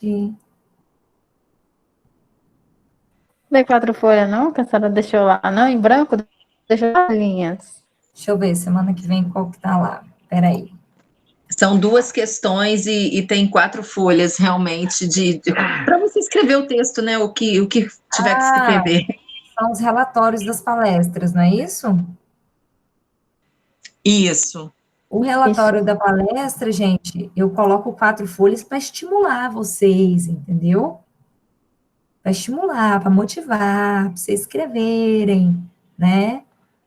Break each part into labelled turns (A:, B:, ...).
A: Dei 4 folhas, não? Que a senhora deixou lá, não? Em branco? Deixou as linhas.
B: Deixa eu ver, semana que vem qual que tá lá. Peraí.
C: São 2 questões e tem 4 folhas, realmente, para você escrever o texto, né? O que tiver que escrever.
B: São os relatórios das palestras, não é isso?
C: Isso.
B: O relatório da palestra, gente, eu coloco 4 folhas para estimular vocês, entendeu? Para estimular, para motivar, para vocês escreverem, né?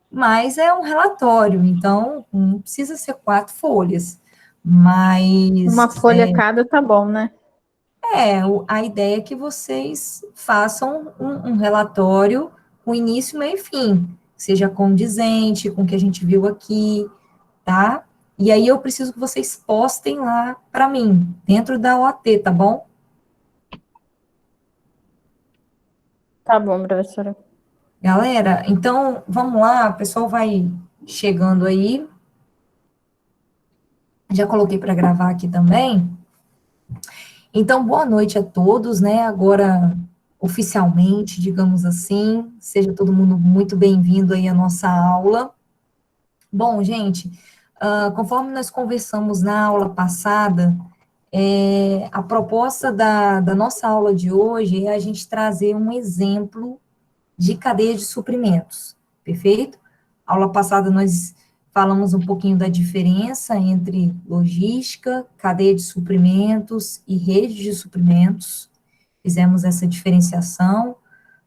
B: Mas é um relatório, então não precisa ser 4 folhas. Mas.
A: Uma folha cada tá bom, né?
B: A ideia é que vocês façam um relatório com início, meio e fim, seja condizente com o que a gente viu aqui, tá? E aí eu preciso que vocês postem lá para mim, dentro da OAT, tá bom?
A: Tá bom, professora.
B: Galera, então vamos lá, o pessoal vai chegando aí. Já coloquei para gravar aqui também. Então, boa noite a todos, né? Agora, oficialmente, digamos assim, seja todo mundo muito bem-vindo aí à nossa aula. Bom, gente, conforme nós conversamos na aula passada, a proposta da nossa aula de hoje é a gente trazer um exemplo de cadeia de suprimentos, perfeito? Aula passada nós falamos um pouquinho da diferença entre logística, cadeia de suprimentos e rede de suprimentos, fizemos essa diferenciação.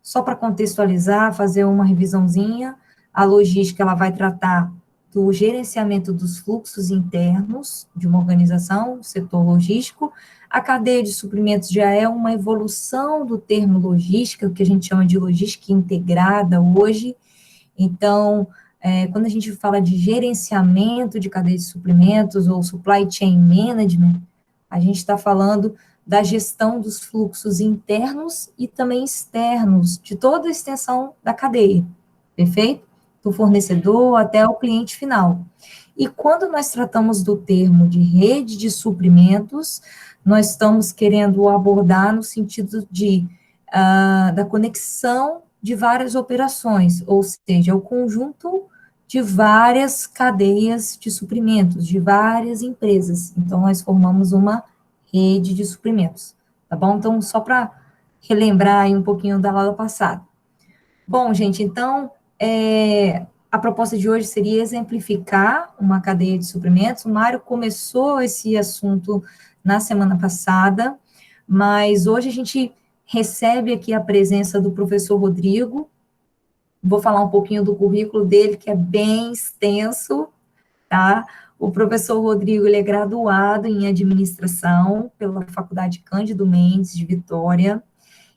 B: Só para contextualizar, fazer uma revisãozinha, a logística ela vai tratar do gerenciamento dos fluxos internos de uma organização, setor logístico. A cadeia de suprimentos já é uma evolução do termo logística, o que a gente chama de logística integrada hoje. Então, quando a gente fala de gerenciamento de cadeia de suprimentos ou supply chain management, a gente está falando da gestão dos fluxos internos e também externos de toda a extensão da cadeia, perfeito? Do fornecedor até o cliente final. E quando nós tratamos do termo de rede de suprimentos, nós estamos querendo abordar no sentido da conexão de várias operações, ou seja, o conjunto de várias cadeias de suprimentos, de várias empresas. Então, nós formamos uma rede de suprimentos, tá bom? Então, só para relembrar aí um pouquinho da aula passada. Bom, gente, então, a proposta de hoje seria exemplificar uma cadeia de suprimentos. O Mário começou esse assunto na semana passada, mas hoje a gente recebe aqui a presença do professor Rodrigo. Vou falar um pouquinho do currículo dele, que é bem extenso, tá? O professor Rodrigo, ele é graduado em administração pela Faculdade Cândido Mendes, de Vitória.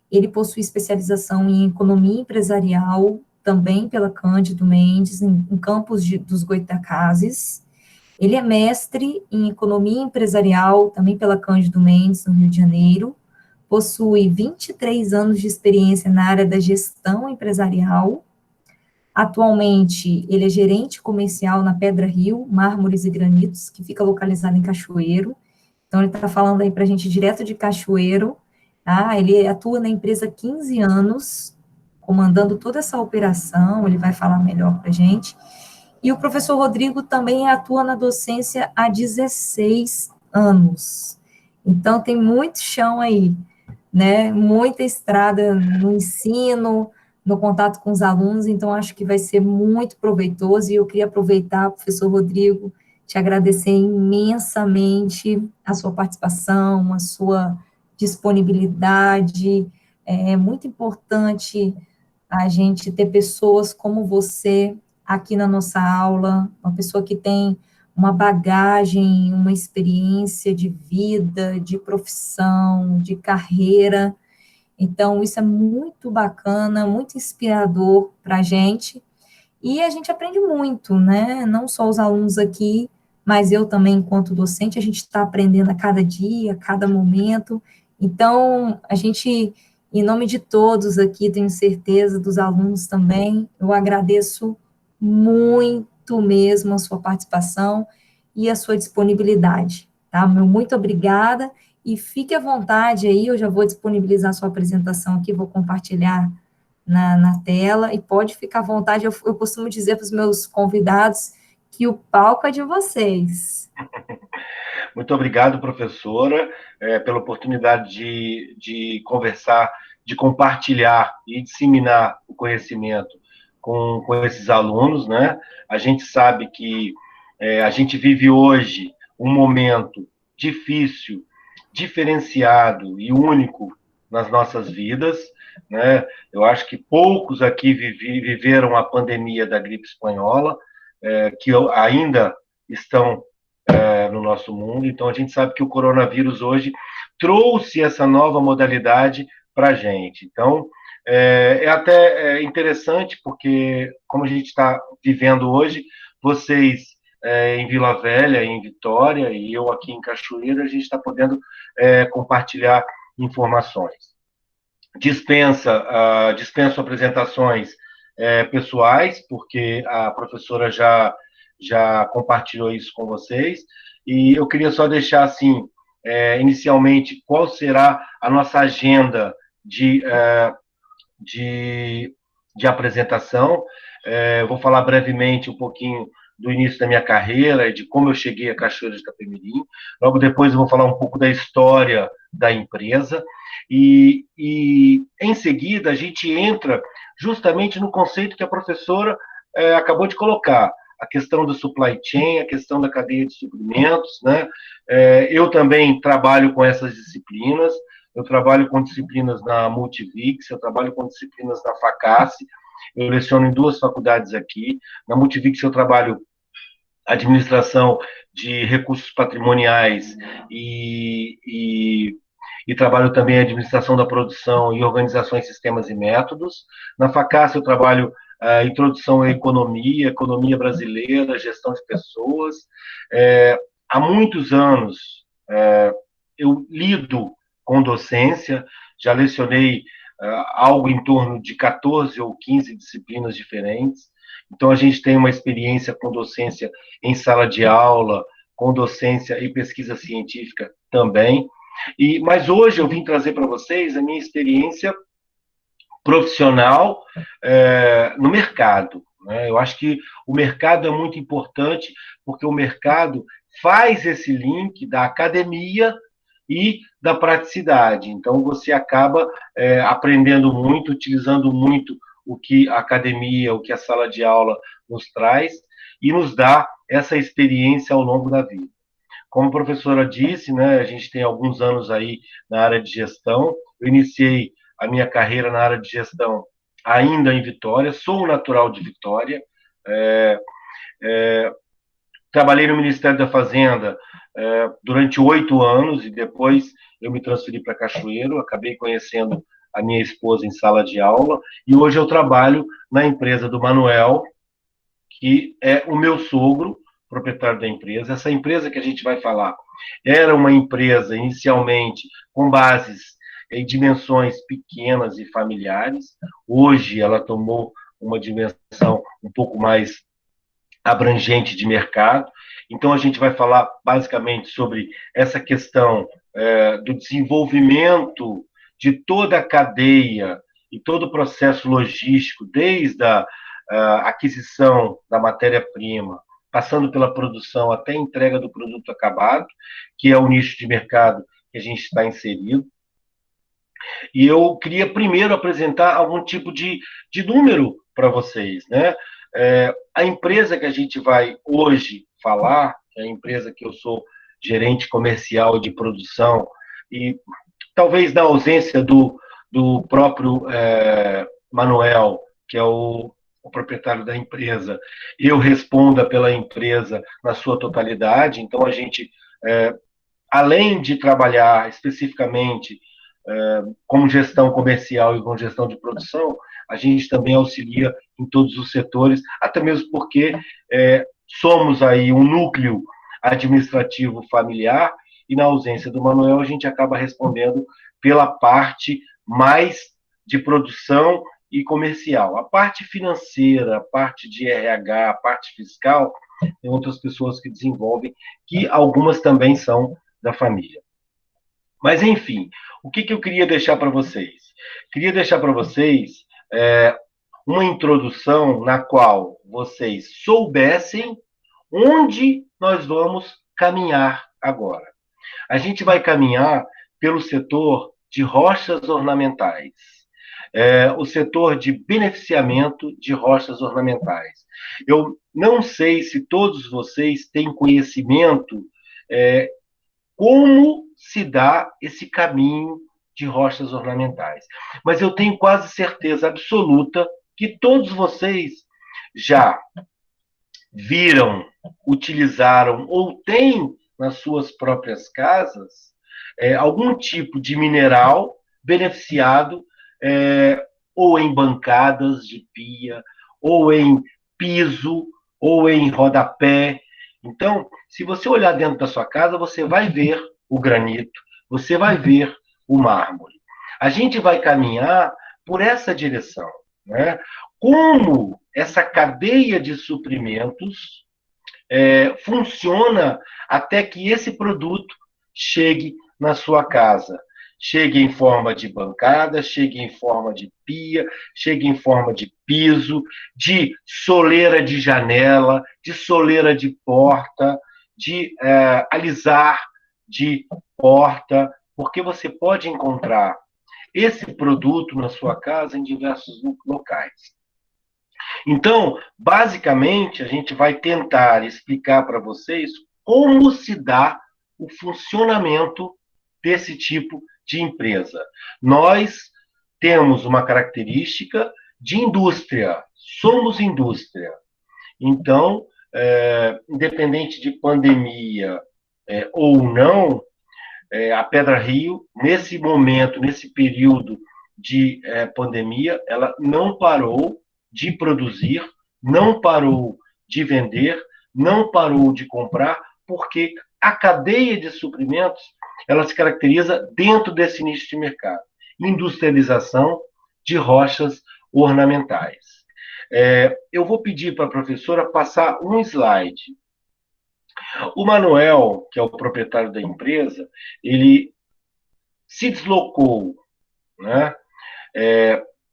B: Ele possui especialização em economia empresarial, também pela Cândido Mendes, em campus dos Goitacazes. Ele é mestre em economia empresarial, também pela Cândido Mendes, no Rio de Janeiro. Possui 23 anos de experiência na área da gestão empresarial. Atualmente, ele é gerente comercial na Pedra Rio, Mármores e Granitos, que fica localizado em Cachoeiro. Então, ele está falando aí para a gente direto de Cachoeiro, tá? Ele atua na empresa há 15 anos, comandando toda essa operação, ele vai falar melhor para a gente. E o professor Rodrigo também atua na docência há 16 anos. Então, tem muito chão aí, né? Muita estrada no ensino, no contato com os alunos, então acho que vai ser muito proveitoso, e eu queria aproveitar, professor Rodrigo, te agradecer imensamente a sua participação, a sua disponibilidade. É muito importante a gente ter pessoas como você aqui na nossa aula, uma pessoa que tem uma bagagem, uma experiência de vida, de profissão, de carreira. Então, isso é muito bacana, muito inspirador para a gente, e a gente aprende muito, né? Não só os alunos aqui, mas eu também, enquanto docente, a gente está aprendendo a cada dia, a cada momento. Então, a gente, em nome de todos aqui, tenho certeza, dos alunos também, eu agradeço muito mesmo a sua participação e a sua disponibilidade, tá? Meu muito obrigada. E fique à vontade aí, eu já vou disponibilizar a sua apresentação aqui, vou compartilhar na tela, e pode ficar à vontade. Eu costumo dizer para os meus convidados que o palco é de vocês.
D: Muito obrigado, professora, pela oportunidade de conversar, de compartilhar e disseminar o conhecimento com esses alunos, né? A gente sabe que a gente vive hoje um momento difícil, diferenciado e único nas nossas vidas, né? Eu acho que poucos aqui viveram a pandemia da gripe espanhola, que ainda estão no nosso mundo. Então, a gente sabe que o coronavírus hoje trouxe essa nova modalidade para a gente. Então, até interessante, porque, como a gente está vivendo hoje, vocês em Vila Velha, em Vitória, e eu aqui em Cachoeira, a gente está podendo compartilhar informações. Dispenso apresentações pessoais, porque a professora já compartilhou isso com vocês, e eu queria só deixar, assim, inicialmente, qual será a nossa agenda de apresentação. Vou falar brevemente um pouquinho do início da minha carreira e de como eu cheguei a Cachoeira de Itapemirim. Logo depois eu vou falar um pouco da história da empresa, e em seguida a gente entra justamente no conceito que a professora acabou de colocar, a questão do supply chain, a questão da cadeia de suprimentos, né? Eu também trabalho com essas disciplinas, eu trabalho com disciplinas na Multivix, eu trabalho com disciplinas na Facassi, eu leciono em 2 faculdades aqui. Na Multivix eu trabalho administração de recursos patrimoniais e trabalho também administração da produção e organizações, sistemas e métodos. Na Facassi eu trabalho introdução à economia brasileira, gestão de pessoas. Há muitos anos eu lido com docência, já lecionei algo em torno de 14 ou 15 disciplinas diferentes. Então, a gente tem uma experiência com docência em sala de aula, com docência e pesquisa científica também. Mas hoje eu vim trazer para vocês a minha experiência profissional no mercado, né? Eu acho que o mercado é muito importante, porque o mercado faz esse link da academia e da praticidade. Então, você acaba aprendendo muito, utilizando muito o que a academia, o que a sala de aula nos traz, e nos dá essa experiência ao longo da vida. Como a professora disse, né, a gente tem alguns anos aí na área de gestão. Eu iniciei a minha carreira na área de gestão ainda em Vitória, sou natural de Vitória, trabalhei no Ministério da Fazenda durante 8 anos, e depois eu me transferi para Cachoeiro, acabei conhecendo a minha esposa em sala de aula, e hoje eu trabalho na empresa do Manuel, que é o meu sogro, proprietário da empresa. Essa empresa que a gente vai falar era uma empresa inicialmente com bases em dimensões pequenas e familiares. Hoje ela tomou uma dimensão um pouco mais abrangente de mercado. Então a gente vai falar basicamente sobre essa questão do desenvolvimento de toda a cadeia e todo o processo logístico, desde a aquisição da matéria-prima, passando pela produção até a entrega do produto acabado, que é o nicho de mercado que a gente está inserido. E eu queria primeiro apresentar algum tipo de número para vocês, né? A empresa que a gente vai hoje falar, é a empresa que eu sou gerente comercial de produção, e talvez na ausência do próprio Manuel, que é o proprietário da empresa, eu responda pela empresa na sua totalidade. Então, a gente, além de trabalhar especificamente como gestão comercial e com gestão de produção, a gente também auxilia em todos os setores, até mesmo porque somos aí um núcleo administrativo familiar, e na ausência do Manuel, a gente acaba respondendo pela parte mais de produção e comercial. A parte financeira, a parte de RH, a parte fiscal, tem outras pessoas que desenvolvem, que algumas também são da família. Mas, enfim, o que eu queria deixar para vocês? Queria deixar para vocês uma introdução na qual vocês soubessem onde nós vamos caminhar agora. A gente vai caminhar pelo setor de rochas ornamentais, o setor de beneficiamento de rochas ornamentais. Eu não sei se todos vocês têm conhecimento como se dá esse caminho de rochas ornamentais, mas eu tenho quase certeza absoluta que todos vocês já viram, utilizaram ou têm nas suas próprias casas algum tipo de mineral beneficiado ou em bancadas de pia, ou em piso, ou em rodapé. Então, se você olhar dentro da sua casa, você vai ver o granito, você vai ver o mármore. A gente vai caminhar por essa direção, né? Como essa cadeia de suprimentos funciona até que esse produto chegue na sua casa. Chegue em forma de bancada, chegue em forma de pia, chegue em forma de piso, de soleira de janela, de soleira de porta, de alisar de porta, porque você pode encontrar esse produto na sua casa em diversos locais. Então, basicamente, a gente vai tentar explicar para vocês como se dá o funcionamento desse tipo de empresa. Nós temos uma característica de indústria, somos indústria. Então, independente de pandemia ou não, a Pedra Rio, nesse momento, nesse período de pandemia, ela não parou de produzir, não parou de vender, não parou de comprar, porque a cadeia de suprimentos ela se caracteriza dentro desse nicho de mercado. Industrialização de rochas ornamentais. Eu vou pedir para a professora passar um slide. O Manuel, que é o proprietário da empresa, ele se deslocou, né,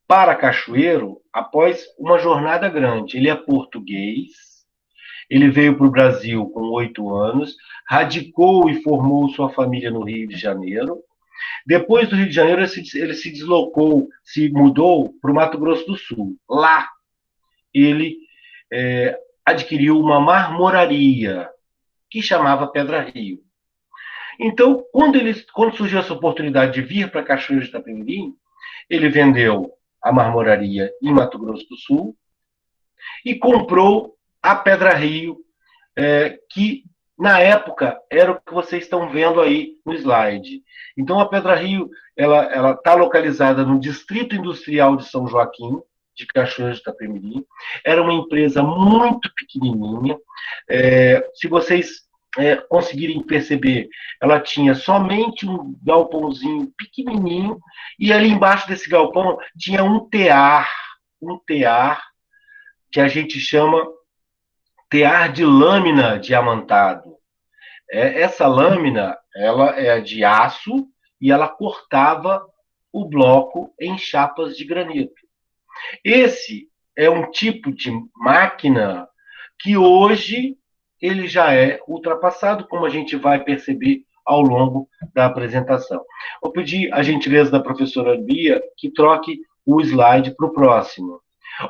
D: para Cachoeiro após uma jornada grande. Ele é português, ele veio para o Brasil com 8 anos, radicou e formou sua família no Rio de Janeiro. Depois do Rio de Janeiro, ele se deslocou, se mudou para o Mato Grosso do Sul. Lá, ele adquiriu uma marmoraria, que chamava Pedra Rio. Então, quando surgiu essa oportunidade de vir para Cachoeiro de Itapemirim, ele vendeu a marmoraria em Mato Grosso do Sul e comprou a Pedra Rio, que na época era o que vocês estão vendo aí no slide. Então, a Pedra Rio ela está localizada no Distrito Industrial de São Joaquim, de Cachoeiro de Itapemirim. Era uma empresa muito pequenininha. Se vocês conseguirem perceber, ela tinha somente um galpãozinho pequenininho, e ali embaixo desse galpão tinha um tear que a gente chama tear de lâmina diamantado. Essa lâmina, ela é de aço e ela cortava o bloco em chapas de granito. Esse é um tipo de máquina que hoje ele já é ultrapassado, como a gente vai perceber ao longo da apresentação. Vou pedir a gentileza da professora Bia que troque o slide para o próximo.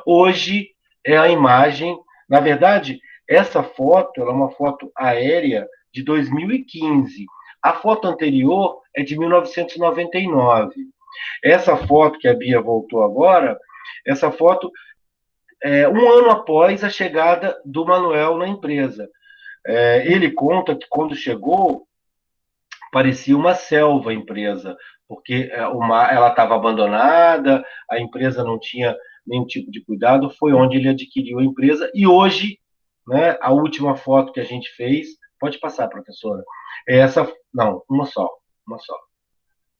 D: Hoje é a imagem, na verdade, essa foto ela é uma foto aérea de 2015. A foto anterior é de 1999. Essa foto que a Bia voltou agora, essa foto um ano após a chegada do Manuel na empresa. Ele conta que quando chegou, parecia uma selva a empresa, porque ela estava abandonada, a empresa não tinha nenhum tipo de cuidado, foi onde ele adquiriu a empresa, e hoje, né, a última foto que a gente fez, pode passar, professora, não, uma só.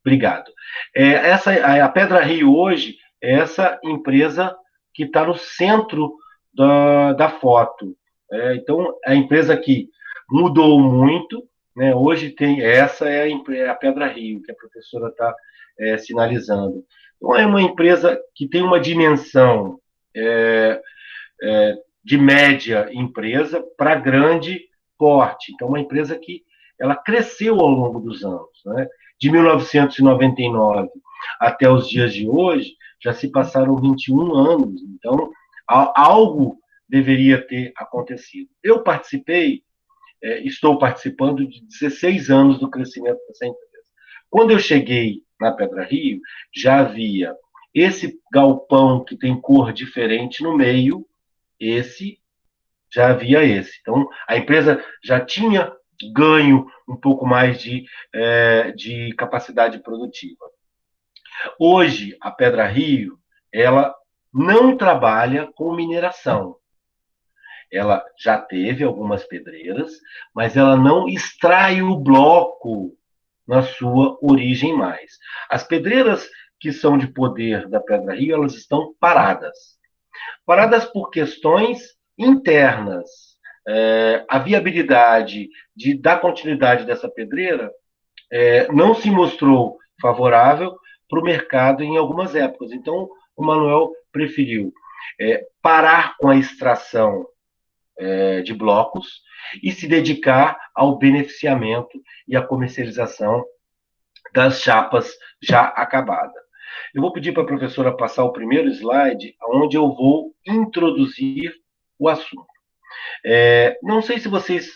D: Obrigado. A Pedra Rio hoje é essa empresa que está no centro da foto. Então, a empresa que mudou muito, né? Hoje tem, essa é a Pedra Rio, que a professora está sinalizando. Então, é uma empresa que tem uma dimensão de média empresa para grande porte. Então, uma empresa que ela cresceu ao longo dos anos, né? De 1999 até os dias de hoje, já se passaram 21 anos. Então, algo deveria ter acontecido. Eu participei, estou participando de 16 anos do crescimento dessa empresa. Quando eu cheguei na Pedra Rio, já havia esse galpão que tem cor diferente no meio, já havia esse. Então, a empresa já tinha ganho um pouco mais de capacidade produtiva. Hoje, a Pedra Rio, ela não trabalha com mineração. Ela já teve algumas pedreiras, mas ela não extrai o bloco na sua origem mais. As pedreiras que são de poder da Pedra Rio, elas estão paradas. Paradas por questões internas. A viabilidade de dar continuidade dessa pedreira não se mostrou favorável para o mercado em algumas épocas. Então, o Manuel preferiu parar com a extração de blocos e se dedicar ao beneficiamento e à comercialização das chapas já acabadas. Eu vou pedir para a professora passar o primeiro slide, onde eu vou introduzir o assunto. Não sei se vocês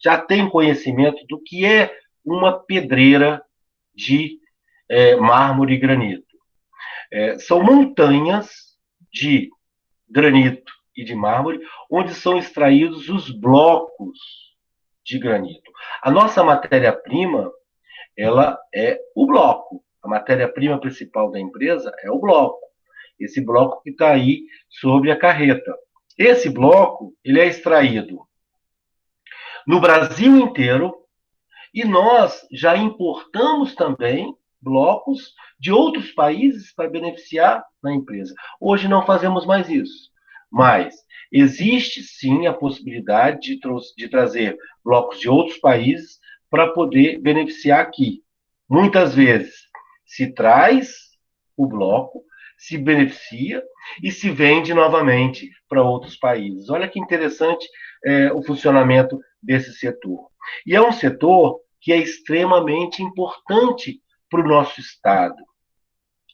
D: já têm conhecimento do que é uma pedreira de mármore e granito. São montanhas de granito e de mármore, onde são extraídos os blocos de granito. A nossa matéria-prima, ela é o bloco. A matéria-prima principal da empresa é o bloco. Esse bloco que está aí sobre a carreta. Esse bloco, ele é extraído no Brasil inteiro e nós já importamos também blocos de outros países para beneficiar na empresa. Hoje não fazemos mais isso, mas existe sim a possibilidade de trazer blocos de outros países para poder beneficiar aqui. Muitas vezes se traz o bloco, se beneficia e se vende novamente para outros países. Olha que interessante o funcionamento desse setor. E é um setor que é extremamente importante para o nosso Estado.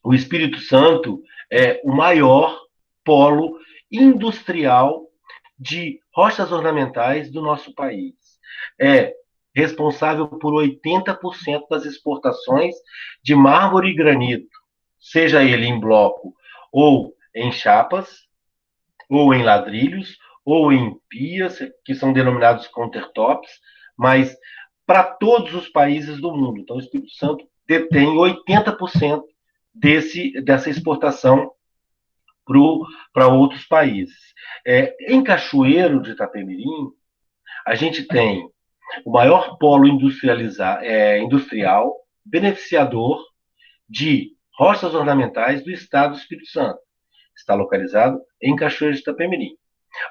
D: O Espírito Santo é o maior polo industrial de rochas ornamentais do nosso país. É responsável por 80% das exportações de mármore e granito, seja ele em bloco ou em chapas, ou em ladrilhos, ou em pias, que são denominados countertops, mas para todos os países do mundo. Então, o Espírito Santo detém 80% dessa exportação para outros países. Em Cachoeiro de Itapemirim, a gente tem o maior polo industrial, beneficiador de rochas ornamentais do estado do Espírito Santo. Está localizado em Cachoeiro de Itapemirim.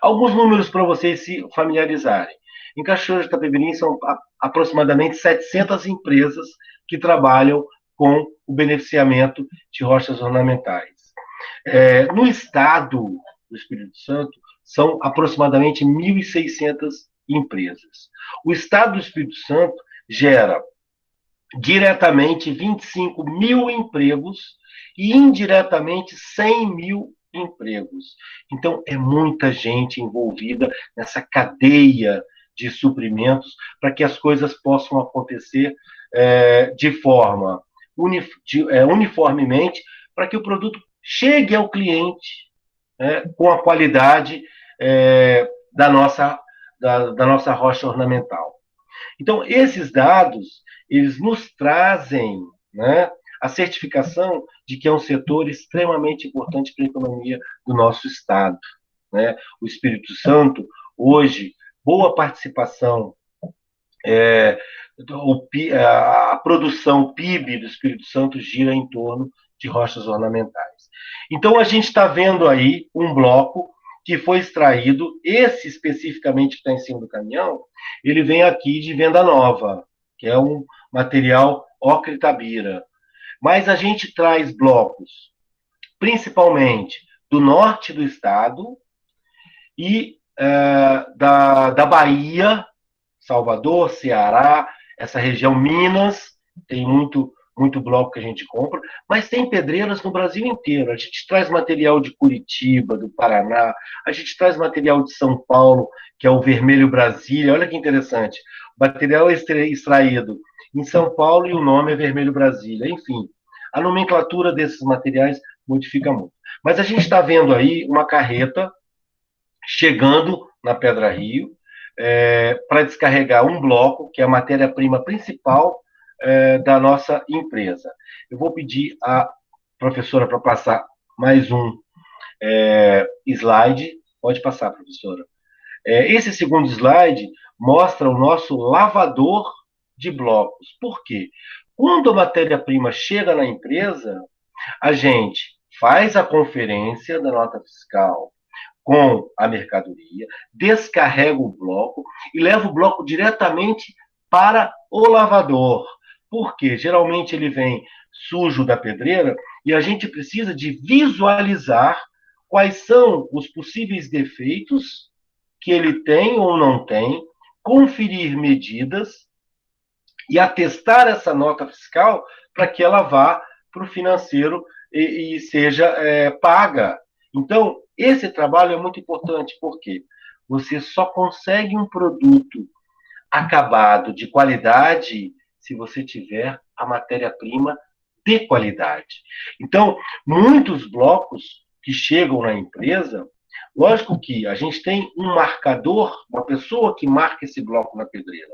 D: Alguns números para vocês se familiarizarem. Em Cachoeiro de Itapemirim são aproximadamente 700 empresas que trabalham com o beneficiamento de rochas ornamentais. No estado do Espírito Santo, são aproximadamente 1.600 empresas. O estado do Espírito Santo gera diretamente 25 mil empregos e indiretamente 100 mil empregos. Então, é muita gente envolvida nessa cadeia de suprimentos para que as coisas possam acontecer de forma uniformemente, para que o produto chegue ao cliente com a qualidade da nossa rocha ornamental. Então, esses dados, eles nos trazem a certificação de que é um setor extremamente importante para a economia do nosso Estado. O Espírito Santo, hoje, boa participação, a produção PIB do Espírito Santo gira em torno de rochas ornamentais. Então, a gente está vendo aí um bloco que foi extraído, esse especificamente que está em cima do caminhão, ele vem aqui de Venda Nova. que é um material ocre tabira. Mas a gente traz blocos, principalmente do norte do estado e da Bahia, Salvador, Ceará, essa região Minas, tem muito bloco que a gente compra, mas tem pedreiras no Brasil inteiro. A gente traz material de Curitiba, do Paraná, a gente traz material de São Paulo, que é o Vermelho Brasília. Olha que interessante. O material é extraído em São Paulo e o nome é Vermelho Brasília. Enfim, a nomenclatura desses materiais modifica muito. Mas a gente está vendo aí uma carreta chegando na Pedra Rio para descarregar um bloco, que é a matéria-prima principal da nossa empresa. Eu vou pedir à professora para passar mais um slide. Pode passar, professora. Esse segundo slide mostra o nosso lavador de blocos. Por quê? Quando a matéria-prima chega na empresa, a gente faz a conferência da nota fiscal com a mercadoria, descarrega o bloco e leva o bloco diretamente para o lavador. Porque geralmente ele vem sujo da pedreira e a gente precisa de visualizar quais são os possíveis defeitos que ele tem ou não tem, conferir medidas e atestar essa nota fiscal para que ela vá para o financeiro e seja paga. Então, esse trabalho é muito importante, porque você só consegue um produto acabado de qualidade se você tiver a matéria-prima de qualidade. Então, muitos blocos que chegam na empresa, lógico que a gente tem um marcador, uma pessoa que marca esse bloco na pedreira.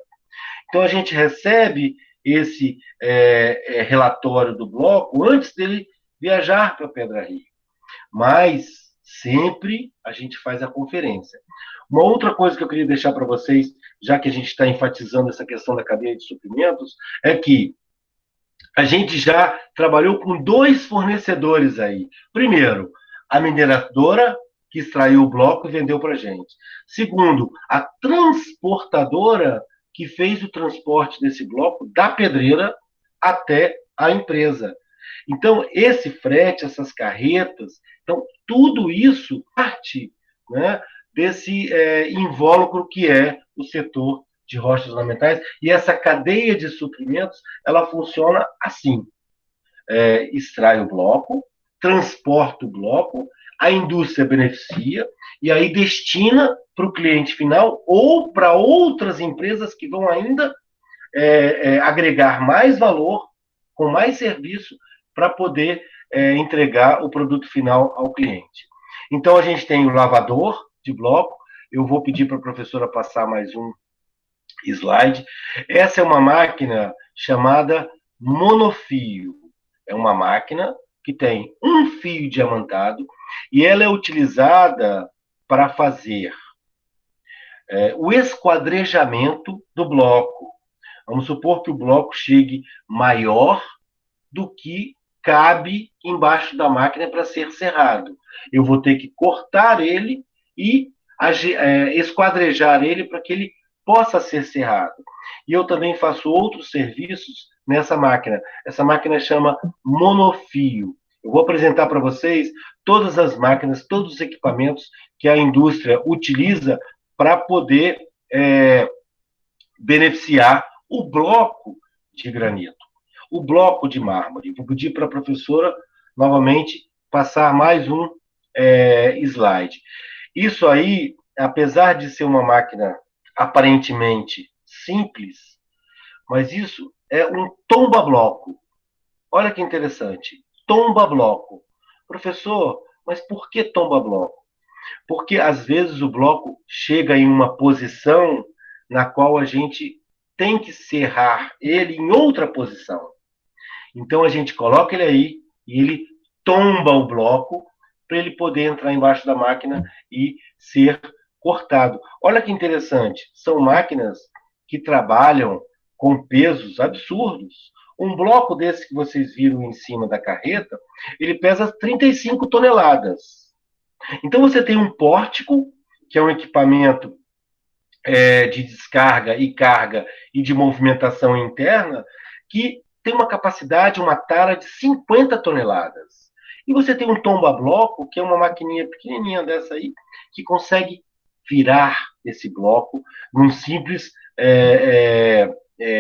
D: Então, a gente recebe esse relatório do bloco antes dele viajar para Pedra Rio. Mas sempre a gente faz a conferência. Uma outra coisa que eu queria deixar para vocês, já que a gente está enfatizando essa questão da cadeia de suprimentos, é que a gente já trabalhou com 2 fornecedores aí. Primeiro, a mineradora, que extraiu o bloco e vendeu para a gente. Segundo, a transportadora, que fez o transporte desse bloco da pedreira até a empresa. Então, esse frete, essas carretas, então, tudo isso parte, né, desse invólucro que é o setor de rochas ornamentais, e essa cadeia de suprimentos, ela funciona assim. Extrai o bloco, transporta o bloco, a indústria beneficia, e aí destina para o cliente final ou para outras empresas que vão ainda agregar mais valor, com mais serviço, para poder entregar o produto final ao cliente. Então, a gente tem o lavador de bloco. Eu vou pedir para a professora passar mais um slide. Essa é uma máquina chamada monofio. É uma máquina que tem um fio diamantado e ela é utilizada para fazer o esquadrejamento do bloco. Vamos supor que o bloco chegue maior do que cabe embaixo da máquina para ser serrado. Eu vou ter que cortar ele e esquadrejar ele para que ele possa ser serrado. E eu também faço outros serviços nessa máquina. Essa máquina chama monofio. Eu vou apresentar para vocês todas as máquinas, todos os equipamentos que a indústria utiliza para poder beneficiar o bloco de granito, o bloco de mármore. Vou pedir para a professora, novamente, passar mais um slide. Isso aí, apesar de ser uma máquina aparentemente simples, mas isso é um tomba-bloco. Olha que interessante. Tomba-bloco. Professor, mas por que tomba-bloco? Porque, às vezes, o bloco chega em uma posição na qual a gente tem que serrar ele em outra posição. Então, a gente coloca ele aí e ele tomba o bloco para ele poder entrar embaixo da máquina e ser cortado. Olha que interessante. São máquinas que trabalham com pesos absurdos. Um bloco desse que vocês viram em cima da carreta, ele pesa 35 toneladas. Então, você tem um pórtico, que é um equipamento de descarga e carga e de movimentação interna, que tem uma capacidade, uma tara de 50 toneladas. E você tem um tomba-bloco, que é uma maquininha pequenininha dessa aí, que consegue virar esse bloco num simples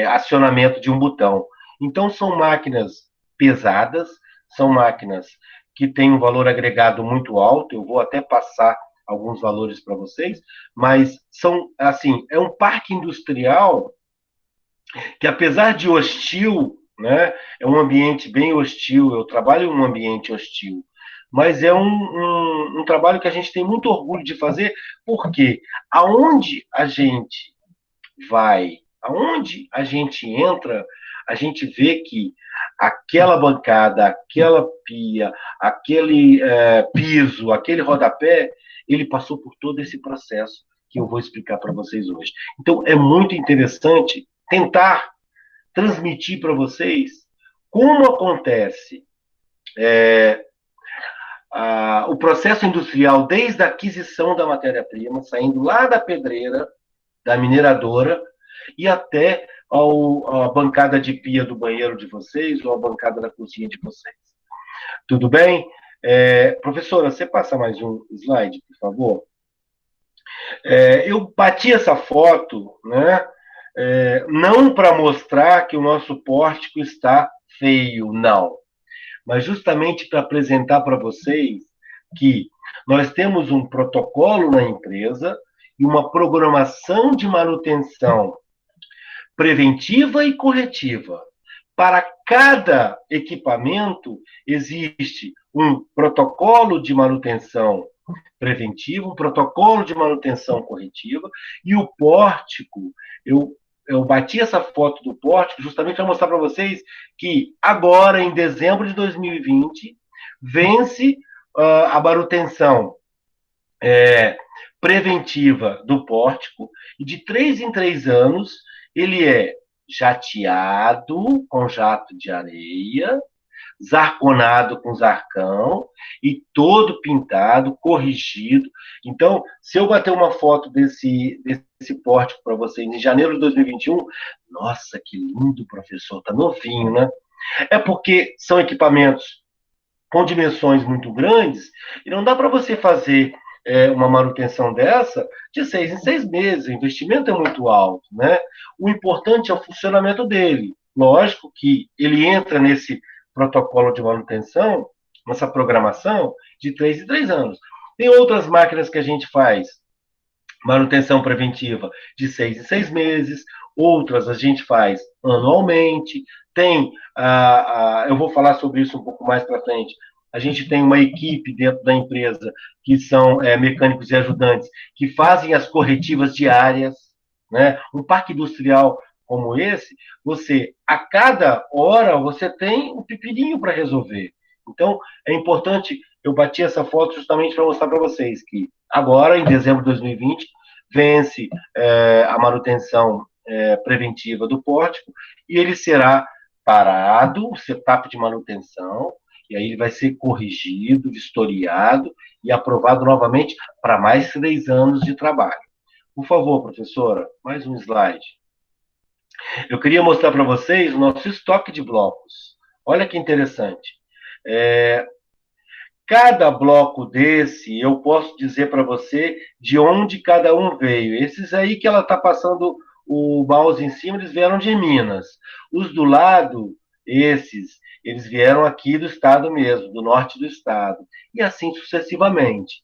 D: acionamento de um botão. Então, são máquinas pesadas, são máquinas que têm um valor agregado muito alto, eu vou até passar alguns valores para vocês, mas são, assim, é um parque industrial que, apesar de hostil, né, é um ambiente bem hostil, eu trabalho em um ambiente hostil, mas é um trabalho que a gente tem muito orgulho de fazer, porque aonde a gente vai, aonde a gente entra, a gente vê que aquela bancada, aquela pia, aquele piso, aquele rodapé, ele passou por todo esse processo que eu vou explicar para vocês hoje. Então, é muito interessante tentar transmitir para vocês como acontece o processo industrial desde a aquisição da matéria-prima, saindo lá da pedreira, da mineradora, e até a bancada de pia do banheiro de vocês ou a bancada da cozinha de vocês. Tudo bem? Professora, você passa mais um slide, por favor? Eu bati essa foto, né, não para mostrar que o nosso pórtico está feio, não, mas justamente para apresentar para vocês que nós temos um protocolo na empresa e uma programação de manutenção preventiva e corretiva. Para cada equipamento existe um protocolo de manutenção preventiva, um protocolo de manutenção corretiva, e o pórtico, eu bati essa foto do pórtico justamente para mostrar para vocês que agora, em dezembro de 2020, vence a manutenção preventiva do pórtico, e de 3 em 3 anos ele é jateado com jato de areia, zarconado com zarcão e todo pintado, corrigido. Então, se eu bater uma foto desse pórtico para vocês em janeiro de 2021, nossa, que lindo, professor, tá novinho, né? É porque são equipamentos com dimensões muito grandes e não dá para você fazer uma manutenção dessa de 6 em 6 meses. O investimento é muito alto, né? O importante é o funcionamento dele. Lógico que ele entra nesse protocolo de manutenção, nessa programação, de 3 em 3 anos. Tem outras máquinas que a gente faz manutenção preventiva de 6 em 6 meses, outras a gente faz anualmente. Tem, eu vou falar sobre isso um pouco mais para frente, a gente tem uma equipe dentro da empresa que são mecânicos e ajudantes que fazem as corretivas diárias, né? Um parque industrial como esse, você, a cada hora, você tem um pepininho para resolver. Então, é importante, eu bati essa foto justamente para mostrar para vocês que agora, em dezembro de 2020, vence a manutenção preventiva do pórtico e ele será parado, o setup de manutenção, e aí ele vai ser corrigido, vistoriado e aprovado novamente para mais 3 anos de trabalho. Por favor, professora, mais um slide. Eu queria mostrar para vocês o nosso estoque de blocos. Olha que interessante. Cada bloco desse, eu posso dizer para você de onde cada um veio. Esses aí que ela está passando o mouse em cima, eles vieram de Minas. Os do lado, eles vieram aqui do estado mesmo, do norte do estado. E assim sucessivamente.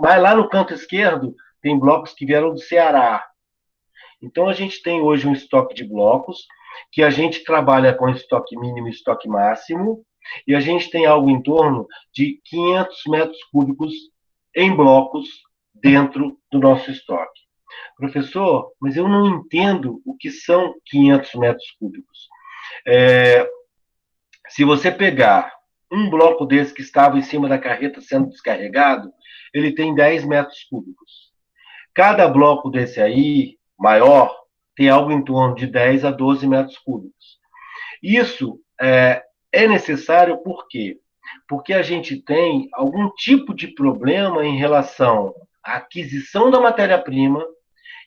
D: Mas lá no canto esquerdo, tem blocos que vieram do Ceará. Então, a gente tem hoje um estoque de blocos, que a gente trabalha com estoque mínimo e estoque máximo, e a gente tem algo em torno de 500 metros cúbicos em blocos dentro do nosso estoque. Professor, mas eu não entendo o que são 500 metros cúbicos. Se você pegar um bloco desse que estava em cima da carreta sendo descarregado, ele tem 10 metros cúbicos. Cada bloco desse aí, maior, tem algo em torno de 10 a 12 metros cúbicos. Isso é necessário por quê? Porque a gente tem algum tipo de problema em relação à aquisição da matéria-prima,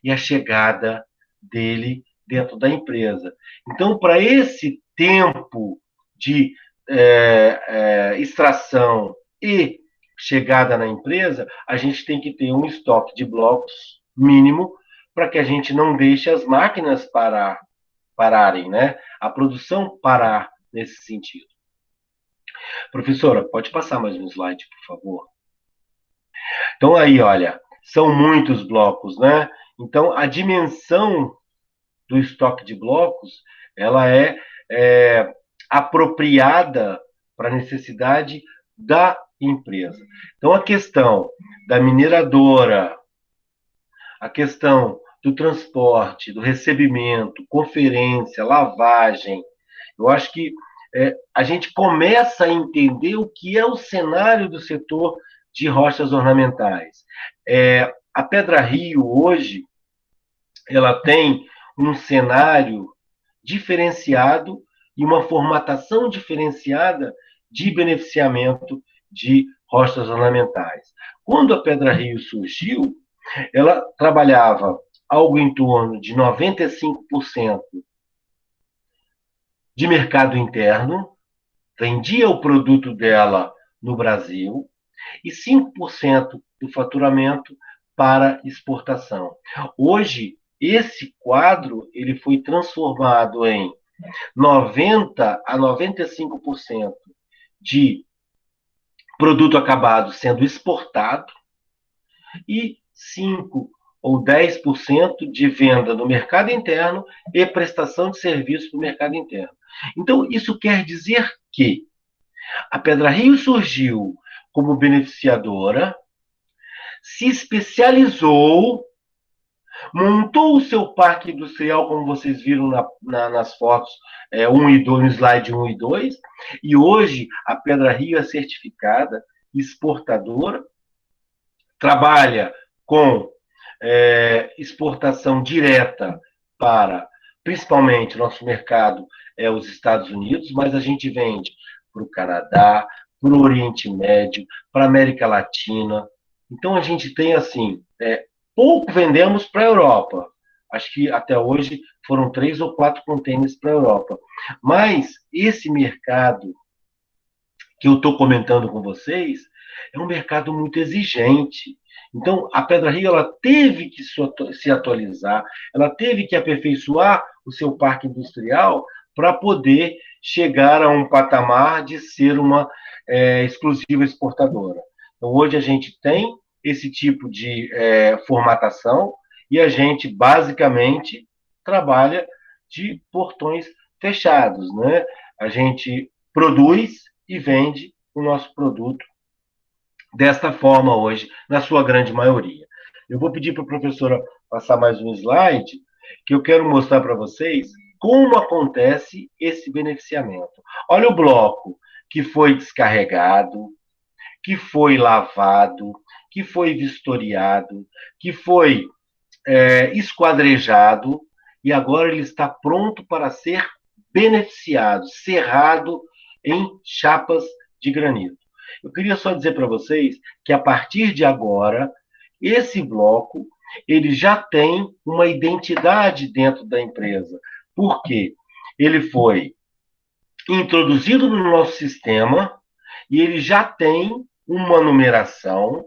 D: e a chegada dele dentro da empresa. Então, para esse tempo de extração e chegada na empresa, a gente tem que ter um estoque de blocos mínimo para que a gente não deixe as máquinas pararem, né? A produção parar nesse sentido. Professora, pode passar mais um slide, por favor? Então, aí, olha, são muitos blocos, né? Então, a dimensão do estoque de blocos, ela é apropriada para a necessidade da empresa. Então, a questão da mineradora, a questão do transporte, do recebimento, conferência, lavagem, eu acho que a gente começa a entender o que é o cenário do setor de rochas ornamentais. A Pedra Rio, hoje, ela tem um cenário diferenciado e uma formatação diferenciada de beneficiamento de rochas ornamentais. Quando a Pedra Rio surgiu, ela trabalhava algo em torno de 95% de mercado interno, vendia o produto dela no Brasil, e 5% do faturamento para exportação. Hoje, esse quadro ele foi transformado em 90% a 95% de produto acabado sendo exportado e 5% ou 10% de venda no mercado interno e prestação de serviço para o mercado interno. Então, isso quer dizer que a Pedra Rio surgiu como beneficiadora, se especializou, montou o seu parque industrial, como vocês viram nas fotos 1 e 2, no slide 1 e 2, e hoje a Pedra Rio é certificada exportadora, trabalha com exportação direta para, principalmente, nosso mercado os Estados Unidos, mas a gente vende para o Canadá, para o Oriente Médio, para a América Latina. Então, a gente tem, assim, pouco vendemos para a Europa. Acho que até hoje foram 3 ou 4 contêineres para a Europa. Mas esse mercado que eu estou comentando com vocês é um mercado muito exigente. Então, a Pedra Rio ela teve que se atualizar, ela teve que aperfeiçoar o seu parque industrial para poder chegar a um patamar de ser uma exclusiva exportadora. Então, hoje a gente tem esse tipo de formatação e a gente, basicamente, trabalha de portões fechados, né? A gente produz e vende o nosso produto desta forma hoje, na sua grande maioria. Eu vou pedir para a professora passar mais um slide, que eu quero mostrar para vocês como acontece esse beneficiamento. Olha o bloco que foi descarregado, que foi lavado, que foi vistoriado, que foi esquadrejado, e agora ele está pronto para ser beneficiado, serrado em chapas de granito. Eu queria só dizer para vocês que, a partir de agora, esse bloco ele já tem uma identidade dentro da empresa. Por quê? Ele foi introduzido no nosso sistema e ele já tem uma numeração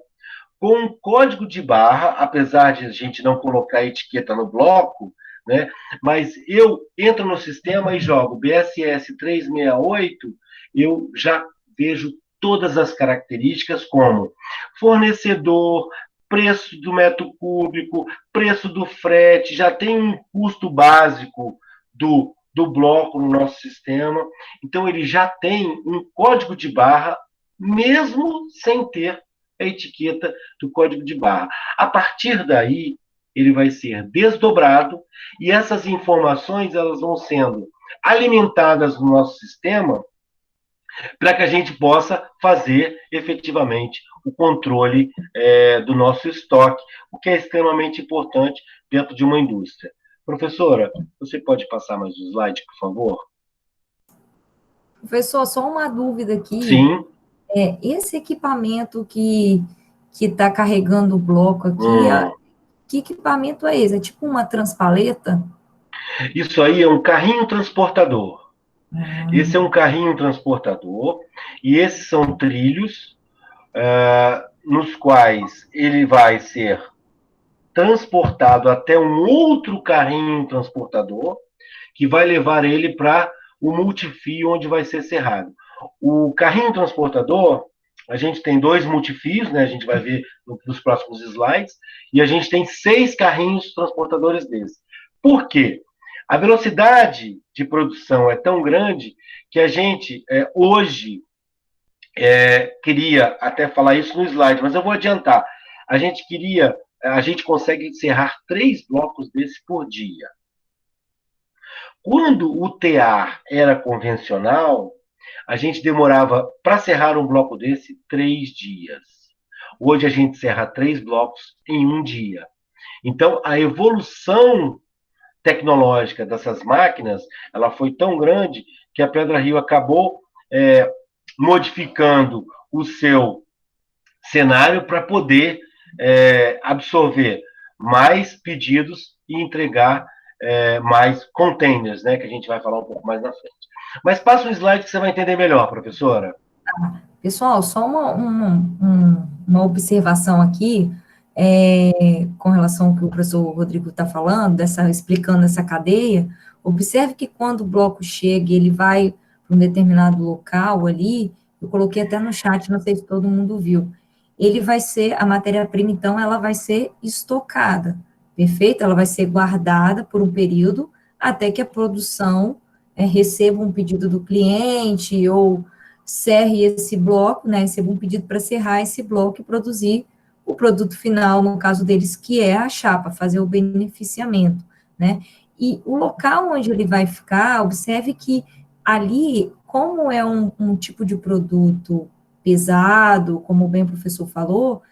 D: com um código de barra, apesar de a gente não colocar a etiqueta no bloco, né? Mas eu entro no sistema e jogo BSS 368, eu já vejo todas as características como fornecedor, preço do metro cúbico, preço do frete, já tem um custo básico do bloco no nosso sistema. Então, ele já tem um código de barra, mesmo sem ter a etiqueta do código de barra. A partir daí, ele vai ser desdobrado e essas informações elas vão sendo alimentadas no nosso sistema para que a gente possa fazer efetivamente o controle do nosso estoque, o que é extremamente importante dentro de uma indústria. Professora, você pode passar mais um slide, por favor?
B: Professor, só uma dúvida aqui.
D: Sim.
B: Esse equipamento que está carregando o bloco aqui, que equipamento é esse? É tipo uma transpaleta?
D: Isso aí é um carrinho transportador. Esse é um carrinho transportador, e esses são trilhos nos quais ele vai ser transportado até um outro carrinho transportador, que vai levar ele para o multifio onde vai ser serrado. O carrinho transportador, a gente tem 2 multifios, né? A gente vai ver nos próximos slides, e a gente tem 6 carrinhos transportadores desses. Por quê? A velocidade de produção é tão grande que a gente, hoje, queria até falar isso no slide, mas eu vou adiantar. A gente consegue encerrar 3 blocos desses por dia. Quando o tear era convencional, a gente demorava para serrar um bloco desse 3 dias. Hoje a gente serra 3 blocos em um dia. Então, a evolução tecnológica dessas máquinas, ela foi tão grande que a Pedra Rio acabou modificando o seu cenário para poder absorver mais pedidos e entregar mais containers, né, que a gente vai falar um pouco mais na frente. Mas passa um slide que você vai entender melhor, professora.
B: Pessoal, só uma observação aqui, com relação ao que o professor Rodrigo está falando, explicando essa cadeia. Observe que quando o bloco chega e ele vai para um determinado local ali, eu coloquei até no chat, não sei se todo mundo viu, ele vai ser, a matéria-prima, então, ela vai ser estocada, perfeito? Ela vai ser guardada por um período, até que a produção receba um pedido do cliente, ou cerre esse bloco, né, receba um pedido para serrar esse bloco e produzir o produto final, no caso deles, que é a chapa, fazer o beneficiamento, né? E o local onde ele vai ficar, observe que ali, como é um tipo de produto pesado, como bem o professor falou,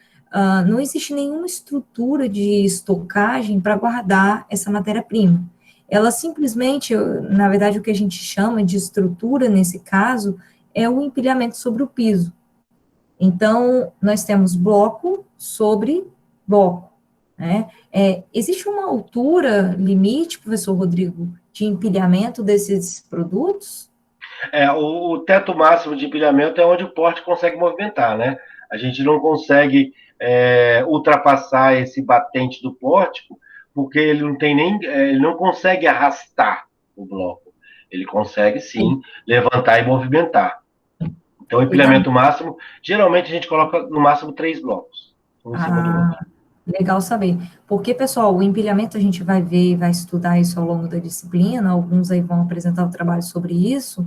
B: não existe nenhuma estrutura de estocagem para guardar essa matéria-prima. Ela simplesmente, na verdade, o que a gente chama de estrutura, nesse caso, é o empilhamento sobre o piso. Então, nós temos bloco sobre bloco, né? Existe uma altura limite, professor Rodrigo, de empilhamento desses produtos?
D: O teto máximo de empilhamento é onde o porte consegue movimentar, né? A gente não consegue ultrapassar esse batente do pórtico, porque ele não tem ele não consegue arrastar o bloco. Ele consegue, sim, levantar e movimentar. Então, o empilhamento máximo, geralmente a gente coloca no máximo 3 blocos, um em cima do outro.
B: Legal saber. Porque, pessoal, o empilhamento a gente vai ver e vai estudar isso ao longo da disciplina, alguns aí vão apresentar o trabalho sobre isso.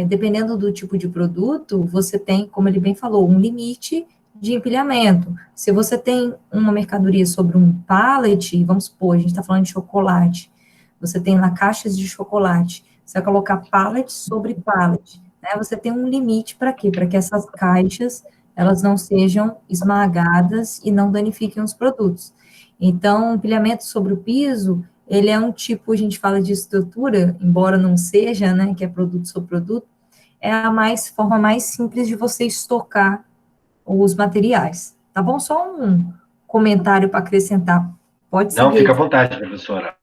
B: Dependendo do tipo de produto, você tem, como ele bem falou, um limite de empilhamento. Se você tem uma mercadoria sobre um pallet, vamos supor, a gente está falando de chocolate, você tem lá caixas de chocolate, você vai colocar pallet sobre pallet, né? Você tem um limite para quê? Para que essas caixas, elas não sejam esmagadas e não danifiquem os produtos. Então, o empilhamento sobre o piso, ele é um tipo, a gente fala de estrutura, embora não seja, né, que é produto sobre produto, é a forma mais simples de você estocar os materiais. Tá bom? Só um comentário para acrescentar. Pode seguir.
D: Não, fica à vontade, professora.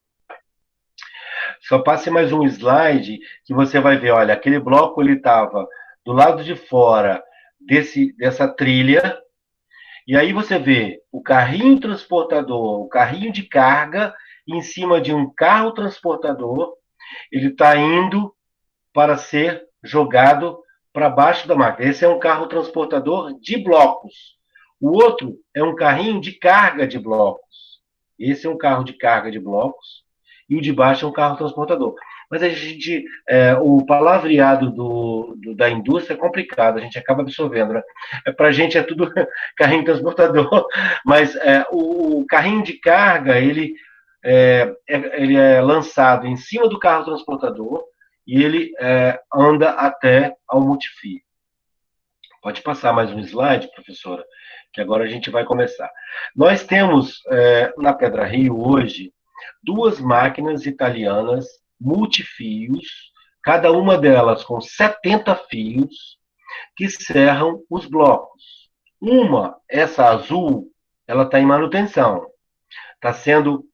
D: Só passe mais um slide que você vai ver, olha, aquele bloco ele estava do lado de fora dessa trilha, e aí você vê o carrinho transportador, o carrinho de carga, em cima de um carro transportador, ele está indo para ser jogado para baixo da máquina. Esse é um carro transportador de blocos. O outro é um carrinho de carga de blocos. Esse é um carro de carga de blocos e o de baixo é um carro transportador. Mas a gente, o palavreado da indústria é complicado, a gente acaba absorvendo, né? Para a gente é tudo carrinho transportador, mas o carrinho de carga, ele é lançado em cima do carro transportador e ele anda até ao multifio. Pode passar mais um slide, professora, que agora a gente vai começar. Nós temos na Pedra Rio hoje 2 máquinas italianas multifios, cada uma delas com 70 fios, que serram os blocos. Essa azul, ela está em manutenção. está sendo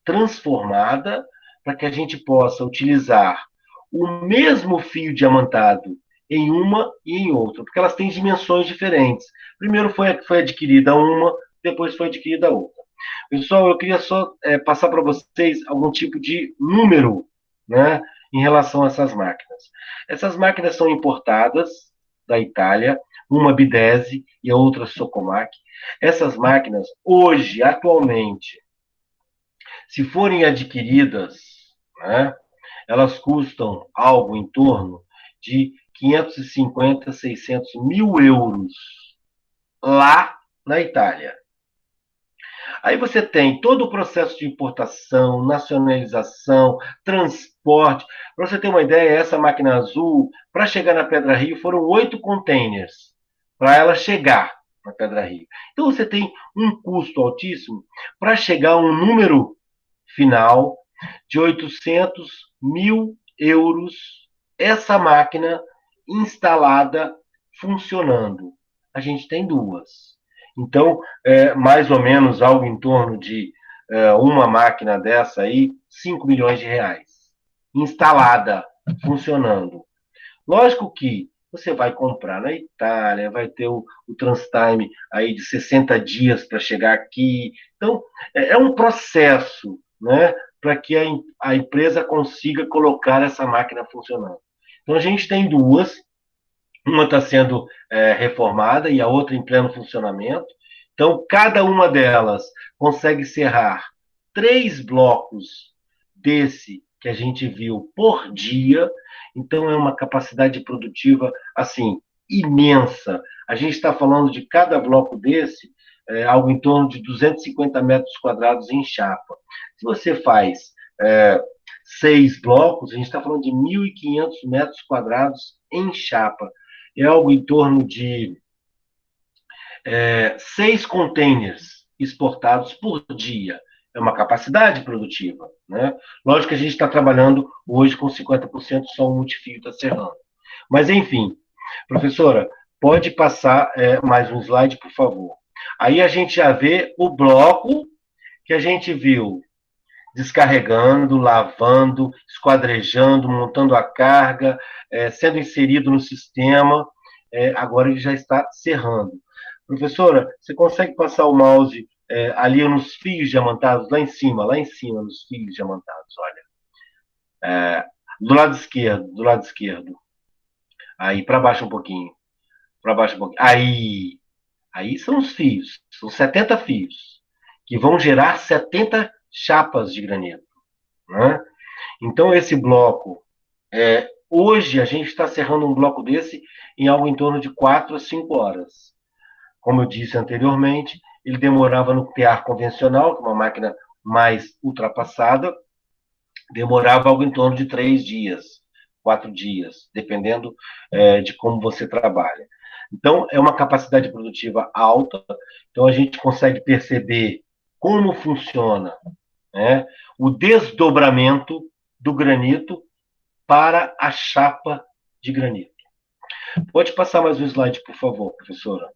D: transformada para que a gente possa utilizar o mesmo fio diamantado em uma e em outra, porque elas têm dimensões diferentes. Primeiro foi adquirida uma, depois foi adquirida outra. Pessoal, eu queria só passar para vocês algum tipo de número, né, em relação a essas máquinas. Essas máquinas são importadas da Itália, uma Bidese e a outra Socomac. Essas máquinas, hoje, atualmente, se forem adquiridas, né, elas custam algo em torno de 550, 600 mil euros lá na Itália. Aí você tem todo o processo de importação, nacionalização, transporte. Para você ter uma ideia, essa máquina azul, para chegar na Pedra Rio, foram 8 containers para ela chegar na Pedra Rio. Então você tem um custo altíssimo para chegar a um número final de 800 mil euros, essa máquina instalada, funcionando. A gente tem duas. Então, mais ou menos algo em torno de uma máquina dessa aí, 5 milhões de reais. Instalada, funcionando. Lógico que você vai comprar na Itália, vai ter o transtime aí de 60 dias para chegar aqui. Então, é um processo, né, para que a empresa consiga colocar essa máquina funcionando. Então, a gente tem duas. Uma está sendo reformada e a outra em pleno funcionamento. Então, cada uma delas consegue serrar 3 blocos desse que a gente viu por dia. Então, é uma capacidade produtiva, assim, imensa. A gente está falando de cada bloco desse, algo em torno de 250 metros quadrados em chapa. Se você faz 6 blocos, a gente está falando de 1.500 metros quadrados em chapa. É algo em torno de 6 containers exportados por dia. É uma capacidade produtiva, né? Lógico que a gente está trabalhando hoje com 50% só o multifio está serrando. Mas, enfim, professora, pode passar mais um slide, por favor. Aí a gente já vê o bloco que a gente viu descarregando, lavando, esquadrejando, montando a carga, sendo inserido no sistema. Agora ele já está serrando. Professora, você consegue passar o mouse ali nos fios diamantados, lá em cima, nos fios diamantados, olha. Do lado esquerdo. Aí, para baixo um pouquinho. Para baixo um pouquinho. Aí são os fios. São 70 fios, que vão gerar 70 chapas de granito, né? Então, esse bloco, hoje a gente está serrando um bloco desse em algo em torno de 4 a 5 horas. Como eu disse anteriormente, ele demorava no tear convencional, que é uma máquina mais ultrapassada, demorava algo em torno de 3 dias, 4 dias, dependendo de como você trabalha. Então, é uma capacidade produtiva alta, então a gente consegue perceber como funciona, né, o desdobramento do granito para a chapa de granito. Pode passar mais um slide, por favor, professora.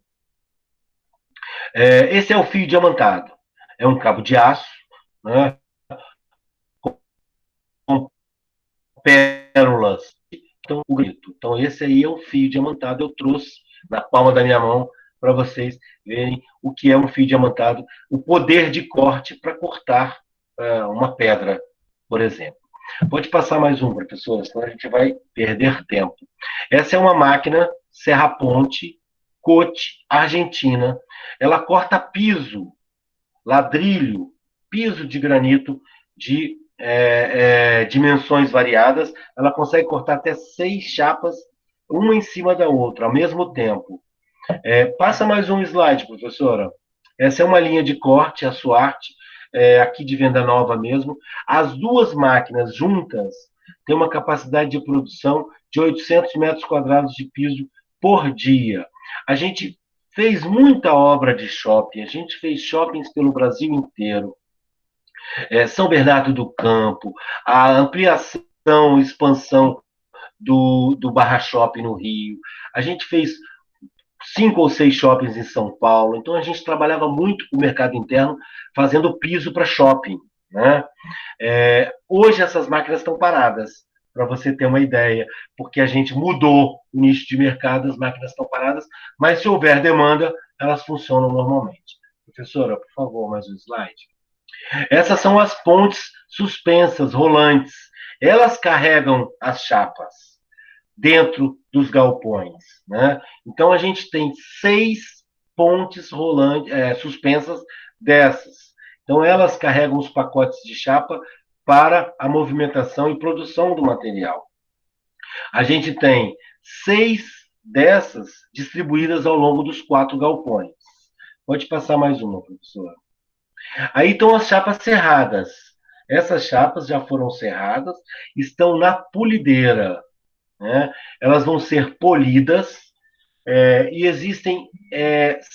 D: Esse é o fio diamantado. É um cabo de aço, né, com pérolas. Então, o granito. Então, esse aí é um fio diamantado. Eu trouxe na palma da minha mão para vocês verem o que é um fio diamantado, o poder de corte para cortar uma pedra, por exemplo. Pode passar mais um, professor, senão a gente vai perder tempo. Essa é uma máquina Serra Ponte, Cote, Argentina. Ela corta piso, ladrilho, piso de granito de dimensões variadas. Ela consegue cortar até 6 chapas, uma em cima da outra, ao mesmo tempo. Passa mais um slide, professora. Essa é uma linha de corte, a Suarte, aqui de Venda Nova mesmo. As duas máquinas juntas têm uma capacidade de produção de 800 metros quadrados de piso por dia. A gente fez muita obra de shopping, a gente fez shoppings pelo Brasil inteiro. São Bernardo do Campo, a ampliação, expansão do Barra Shopping no Rio. A gente fez 5 ou 6 shoppings em São Paulo. Então, a gente trabalhava muito com o mercado interno, fazendo piso para shopping, né? Hoje, essas máquinas estão paradas, para você ter uma ideia, porque a gente mudou o nicho de mercado, as máquinas estão paradas, mas se houver demanda, elas funcionam normalmente. Professora, por favor, mais um slide. Essas são as pontes suspensas, rolantes. Elas carregam as chapas dentro dos galpões, né? Então, a gente tem 6 pontes rolantes, suspensas dessas. Então, elas carregam os pacotes de chapa para a movimentação e produção do material. A gente tem 6 dessas distribuídas ao longo dos 4 galpões. Pode passar mais uma, professora. Aí estão as chapas serradas. Essas chapas já foram serradas, estão na polideira, né? Elas vão ser polidas, e existem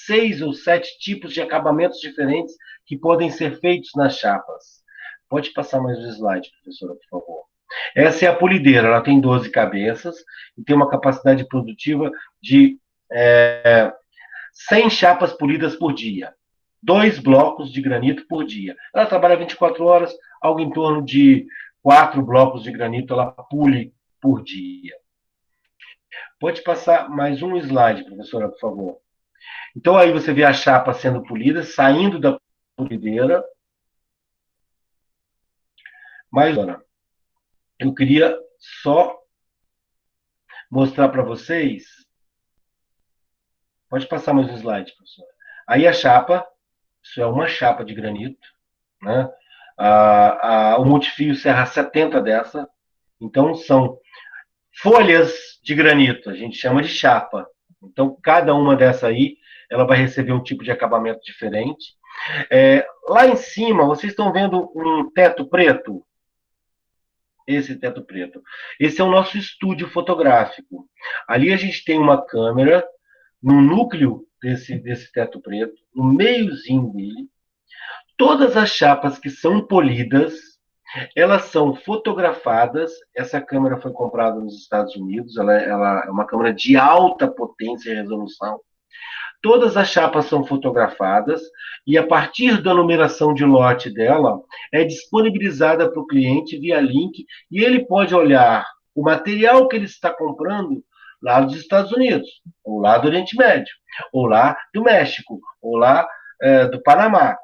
D: 6 ou 7 tipos de acabamentos diferentes que podem ser feitos nas chapas. Pode passar mais um slide, professora, por favor. Essa é a polideira, ela tem 12 cabeças e tem uma capacidade produtiva de 100 chapas polidas por dia. 2 blocos de granito por dia. Ela trabalha 24 horas, algo em torno de 4 blocos de granito ela pule por dia. Pode passar mais um slide, professora, por favor. Então, aí você vê a chapa sendo polida, saindo da polideira. Mas, olha, eu queria só mostrar para vocês. Pode passar mais um slide, professora. Aí a chapa, isso é uma chapa de granito, né? O multifio serra 70 dessa. Então, são folhas de granito, a gente chama de chapa. Então, cada uma dessa aí, ela vai receber um tipo de acabamento diferente. Lá em cima, vocês estão vendo um teto preto? Esse teto preto. Esse é o nosso estúdio fotográfico. Ali a gente tem uma câmera no núcleo desse teto preto, no meiozinho dele. Todas as chapas que são polidas, elas são fotografadas. Essa câmera foi comprada nos Estados Unidos, ela é uma câmera de alta potência e resolução. Todas as chapas são fotografadas e, a partir da numeração de lote dela, é disponibilizada para o cliente via link e ele pode olhar o material que ele está comprando lá dos Estados Unidos, ou lá do Oriente Médio, ou lá do México, ou lá do Panamá.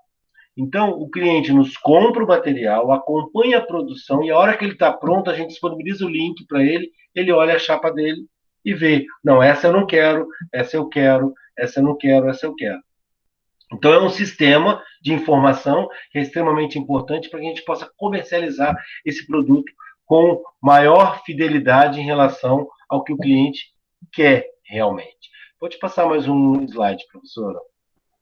D: Então, o cliente nos compra o material, acompanha a produção e, a hora que ele está pronto, a gente disponibiliza o link para ele, ele olha a chapa dele e vê, não, essa eu não quero, essa eu quero, essa eu não quero, essa eu quero. Então, é um sistema de informação que é extremamente importante para que a gente possa comercializar esse produto com maior fidelidade em relação ao que o cliente quer realmente. Pode passar mais um slide, professora.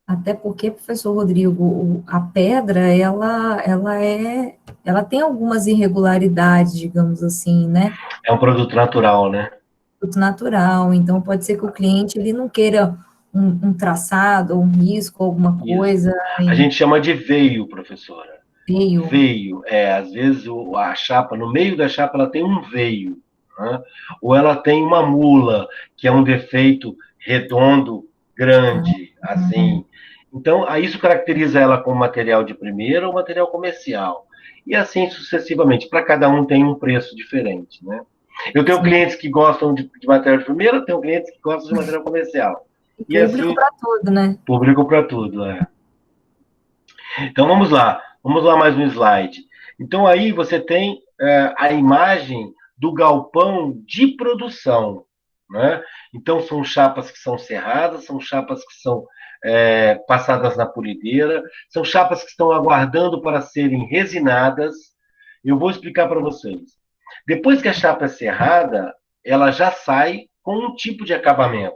B: Até porque, professor Rodrigo, a pedra, ela tem algumas irregularidades, digamos assim, né?
D: É um produto natural, né?
B: Produto natural, então pode ser que o cliente ele não queira um traçado, um risco, alguma coisa.
D: A gente chama de veio, professora.
B: Veio.
D: Veio, às vezes a chapa, no meio da chapa, ela tem um veio, né? Ou ela tem uma mula, que é um defeito redondo, grande, assim. Então, isso caracteriza ela como material de primeira ou material comercial. E assim sucessivamente. Para cada um tem um preço diferente, né? Eu tenho clientes que gostam de material de primeira, tenho clientes que gostam de material comercial.
B: E público para tudo, né?
D: Público para tudo, Então, vamos lá mais um slide. Então, aí você tem a imagem do galpão de produção, né? Então, são chapas que são serradas, são chapas que são passadas na polideira, são chapas que estão aguardando para serem resinadas. Eu vou explicar para vocês. Depois que a chapa é serrada, ela já sai com um tipo de acabamento,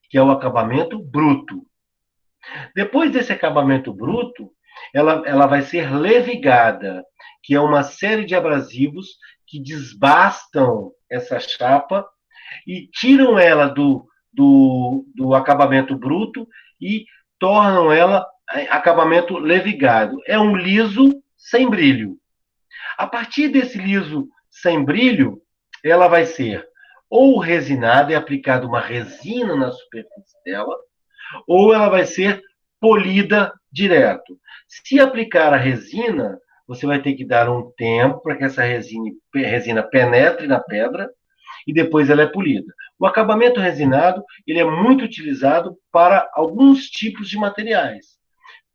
D: que é o acabamento bruto. Depois desse acabamento bruto, ela vai ser levigada, que é uma série de abrasivos que desbastam essa chapa e tiram ela do acabamento bruto e tornam ela acabamento levigado. É um liso sem brilho. A partir desse liso sem brilho, ela vai ser ou resinada, é aplicada uma resina na superfície dela, ou ela vai ser polida direto. Se aplicar a resina, você vai ter que dar um tempo para que essa resina penetre na pedra e depois ela é polida. O acabamento resinado, ele é muito utilizado para alguns tipos de materiais,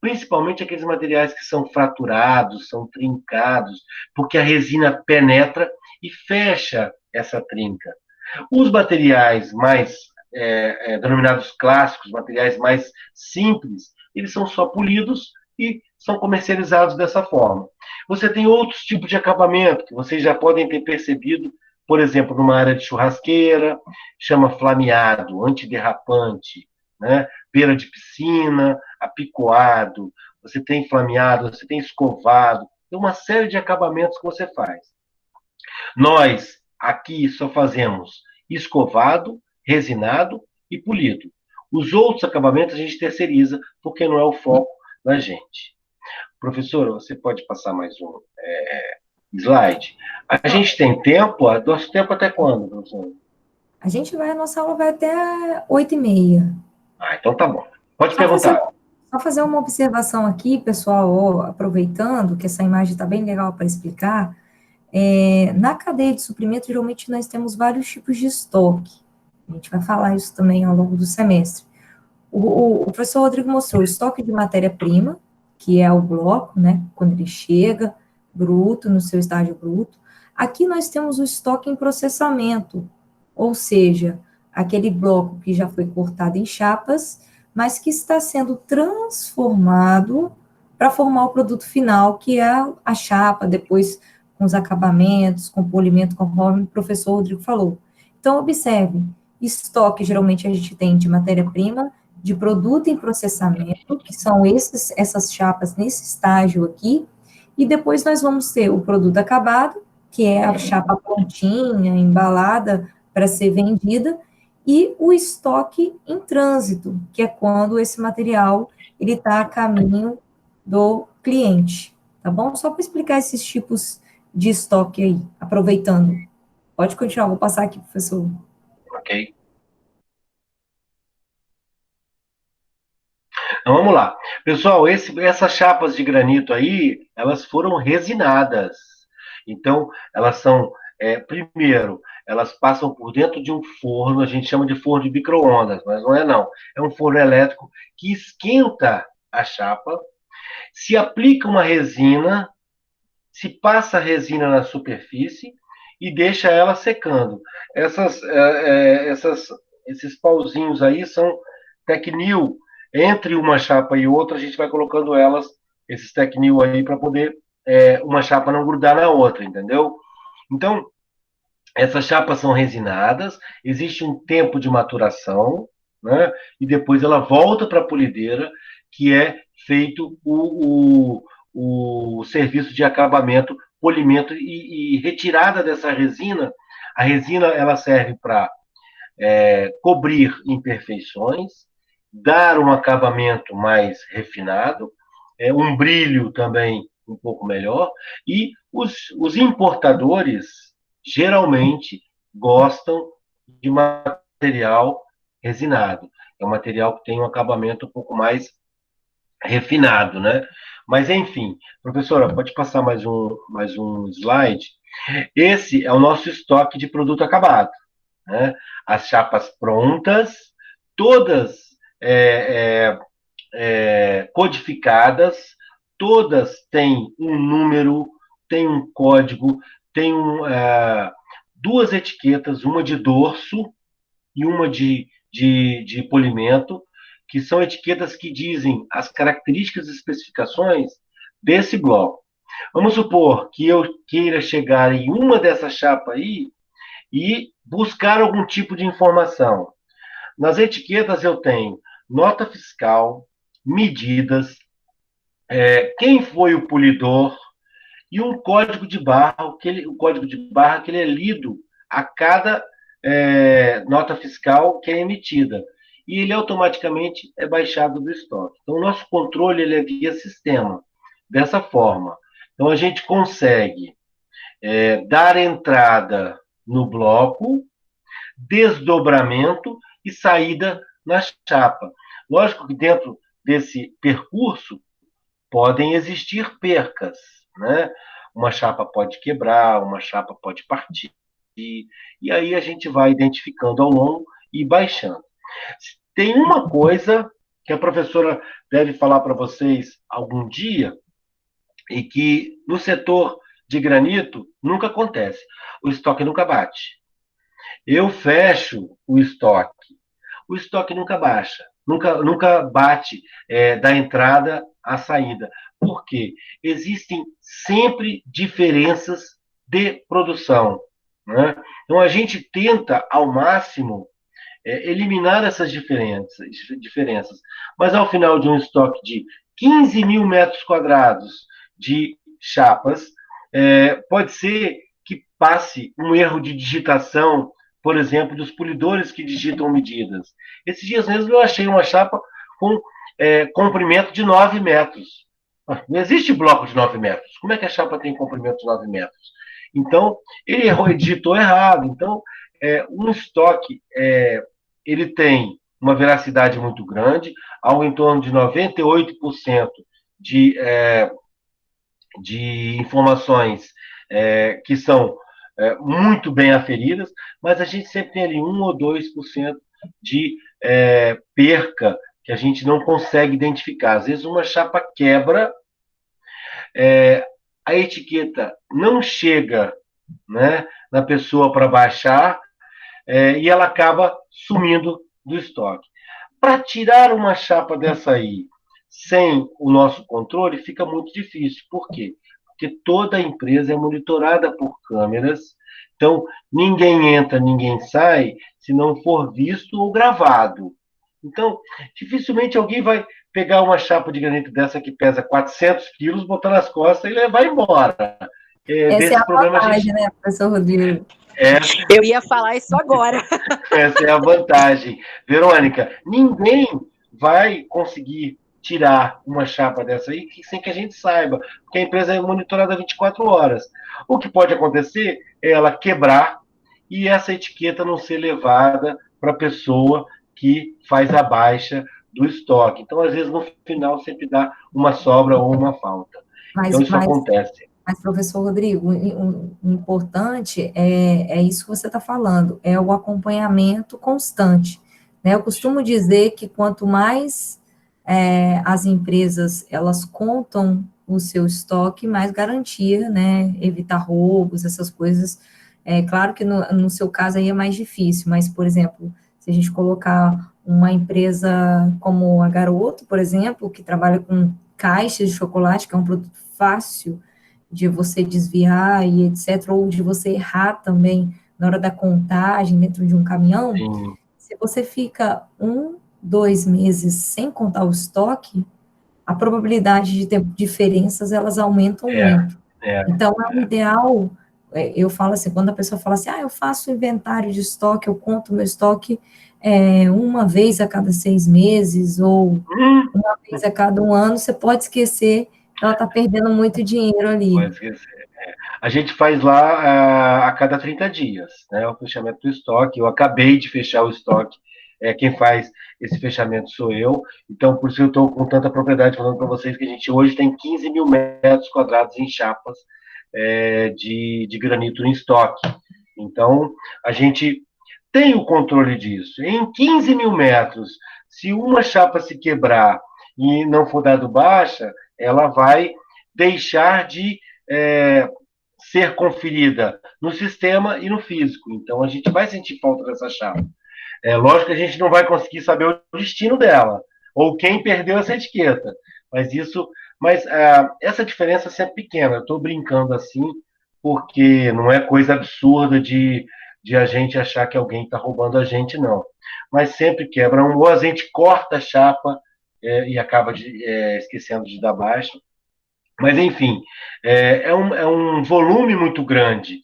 D: principalmente aqueles materiais que são fraturados, são trincados, porque a resina penetra e fecha essa trinca. Os materiais mais denominados clássicos, materiais mais simples, eles são só polidos e são comercializados dessa forma. Você tem outros tipos de acabamento que vocês já podem ter percebido, por exemplo, numa área de churrasqueira, chama flameado, antiderrapante, né? Beira de piscina, apicoado, você tem flameado, você tem escovado, tem uma série de acabamentos que você faz. Nós aqui só fazemos escovado, resinado e polido. Os outros acabamentos a gente terceiriza, porque não é o foco da gente. Professora, você pode passar mais um slide? A gente tem tempo? Nosso tempo até quando, professora?
B: A nossa aula vai até 8h30.
D: Então tá bom. Pode perguntar.
B: Só fazer uma observação aqui, pessoal, aproveitando que essa imagem está bem legal para explicar. Na cadeia de suprimento, geralmente nós temos vários tipos de estoque. A gente vai falar isso também ao longo do semestre. O professor Rodrigo mostrou o estoque de matéria-prima, que é o bloco, né, quando ele chega, bruto, no seu estágio bruto. Aqui nós temos o estoque em processamento, ou seja, aquele bloco que já foi cortado em chapas, mas que está sendo transformado para formar o produto final, que é a chapa, depois com os acabamentos, com polimento, conforme o professor Rodrigo falou. Então, observe, estoque geralmente a gente tem de matéria-prima, de produto em processamento, que são essas chapas nesse estágio aqui, e depois nós vamos ter o produto acabado, que é a chapa prontinha, embalada para ser vendida, e o estoque em trânsito, que é quando esse material ele está a caminho do cliente, tá bom? Só para explicar esses tipos de estoque aí, aproveitando. Pode continuar, vou passar aqui, professor.
D: Ok. Então, vamos lá. Pessoal, essas chapas de granito aí, elas foram resinadas. Então, elas são, primeiro, elas passam por dentro de um forno, a gente chama de forno de micro-ondas, mas não é não. É um forno elétrico que esquenta a chapa, se aplica uma resina, se passa a resina na superfície e deixa ela secando. Esses pauzinhos aí são Tecnil. Entre uma chapa e outra, a gente vai colocando esses Tecnil aí, para poder uma chapa não grudar na outra, entendeu? Então, essas chapas são resinadas, existe um tempo de maturação, né? E depois ela volta para a polideira, que é feito o serviço de acabamento, polimento e retirada dessa resina. A resina ela serve para cobrir imperfeições, dar um acabamento mais refinado, um brilho também um pouco melhor, e os importadores geralmente gostam de material resinado. É um material que tem um acabamento um pouco mais refinado, né? Mas, enfim, professora, pode passar mais um slide? Esse é o nosso estoque de produto acabado, né? As chapas prontas, todas codificadas, todas têm um número, têm um código, têm duas etiquetas, uma de dorso e uma de polimento, que são etiquetas que dizem as características e especificações desse bloco. Vamos supor que eu queira chegar em uma dessas chapas aí e buscar algum tipo de informação. Nas etiquetas eu tenho nota fiscal, medidas, quem foi o polidor e um código de barra, o código de barra que ele é lido a cada nota fiscal que é emitida. E ele automaticamente é baixado do estoque. Então, o nosso controle ele é via sistema, dessa forma. Então, a gente consegue dar entrada no bloco, desdobramento e saída na chapa. Lógico que dentro desse percurso podem existir percas, né? Uma chapa pode quebrar, uma chapa pode partir, e aí a gente vai identificando ao longo e baixando. Tem uma coisa que a professora deve falar para vocês algum dia, e que no setor de granito nunca acontece. O estoque nunca bate. Eu fecho o estoque nunca baixa, nunca bate da entrada à saída. Por quê? Existem sempre diferenças de produção, né? Então a gente tenta ao máximo eliminar essas diferenças. Mas ao final de um estoque de 15 mil metros quadrados de chapas, pode ser que passe um erro de digitação, por exemplo, dos polidores que digitam medidas. Esses dias mesmo eu achei uma chapa com comprimento de 9 metros. Não existe bloco de 9 metros. Como é que a chapa tem comprimento de 9 metros? Então, ele errou e digitou errado. Então, um estoque, ele tem uma veracidade muito grande, algo em torno de 98% de informações que são muito bem aferidas, mas a gente sempre tem ali 1 ou 2% de perca que a gente não consegue identificar. Às vezes uma chapa quebra, a etiqueta não chega, né, na pessoa para baixar, e ela acaba sumindo do estoque. Para tirar uma chapa dessa aí sem o nosso controle, fica muito difícil. Por quê? Porque toda a empresa é monitorada por câmeras, então ninguém entra, ninguém sai, se não for visto ou gravado. Então, dificilmente alguém vai pegar uma chapa de granito dessa que pesa 400 quilos, botar nas costas e levar embora.
B: Essa é a vantagem, né, professor Rodrigo?
E: Eu ia falar isso agora.
D: Essa é a vantagem. Verônica, ninguém vai conseguir tirar uma chapa dessa aí sem que a gente saiba, porque a empresa é monitorada 24 horas. O que pode acontecer é ela quebrar e essa etiqueta não ser levada para a pessoa que faz a baixa do estoque. Então, às vezes, no final, sempre dá uma sobra ou uma falta. Então, isso acontece.
B: Mas, professor Rodrigo, o importante é isso que você está falando, é o acompanhamento constante, né? Eu costumo dizer que quanto mais as empresas, elas contam o seu estoque, mais garantia, né? Evitar roubos, essas coisas. É claro que no seu caso aí é mais difícil, mas, por exemplo, se a gente colocar uma empresa como a Garoto, por exemplo, que trabalha com caixas de chocolate, que é um produto fácil de você desviar e etc., ou de você errar também na hora da contagem dentro de um caminhão, sim. Se você fica 1, 2 meses sem contar o estoque, a probabilidade de ter diferenças, elas aumentam muito. Então, é o ideal, eu falo assim, quando a pessoa fala assim, eu faço inventário de estoque, eu conto meu estoque uma vez a cada 6 meses, ou uma vez a cada 1 ano, você pode esquecer, ela está perdendo muito dinheiro ali.
D: Pode esquecer. A gente faz lá a cada 30 dias, né, o fechamento do estoque. Eu acabei de fechar o estoque, quem faz esse fechamento sou eu, então por isso eu estou com tanta propriedade falando para vocês que a gente hoje tem 15 mil metros quadrados em chapas de granito em estoque. Então, a gente tem o controle disso. Em 15 mil metros, se uma chapa se quebrar e não for dado baixa, ela vai deixar de ser conferida no sistema e no físico. Então, a gente vai sentir falta dessa chapa. Lógico que a gente não vai conseguir saber o destino dela, ou quem perdeu essa etiqueta, mas essa diferença é sempre pequena. Eu estou brincando assim, porque não é coisa absurda de a gente achar que alguém está roubando a gente, não. Mas sempre quebra ou a gente corta a chapa e acaba esquecendo de dar baixa. Mas, enfim, é um volume muito grande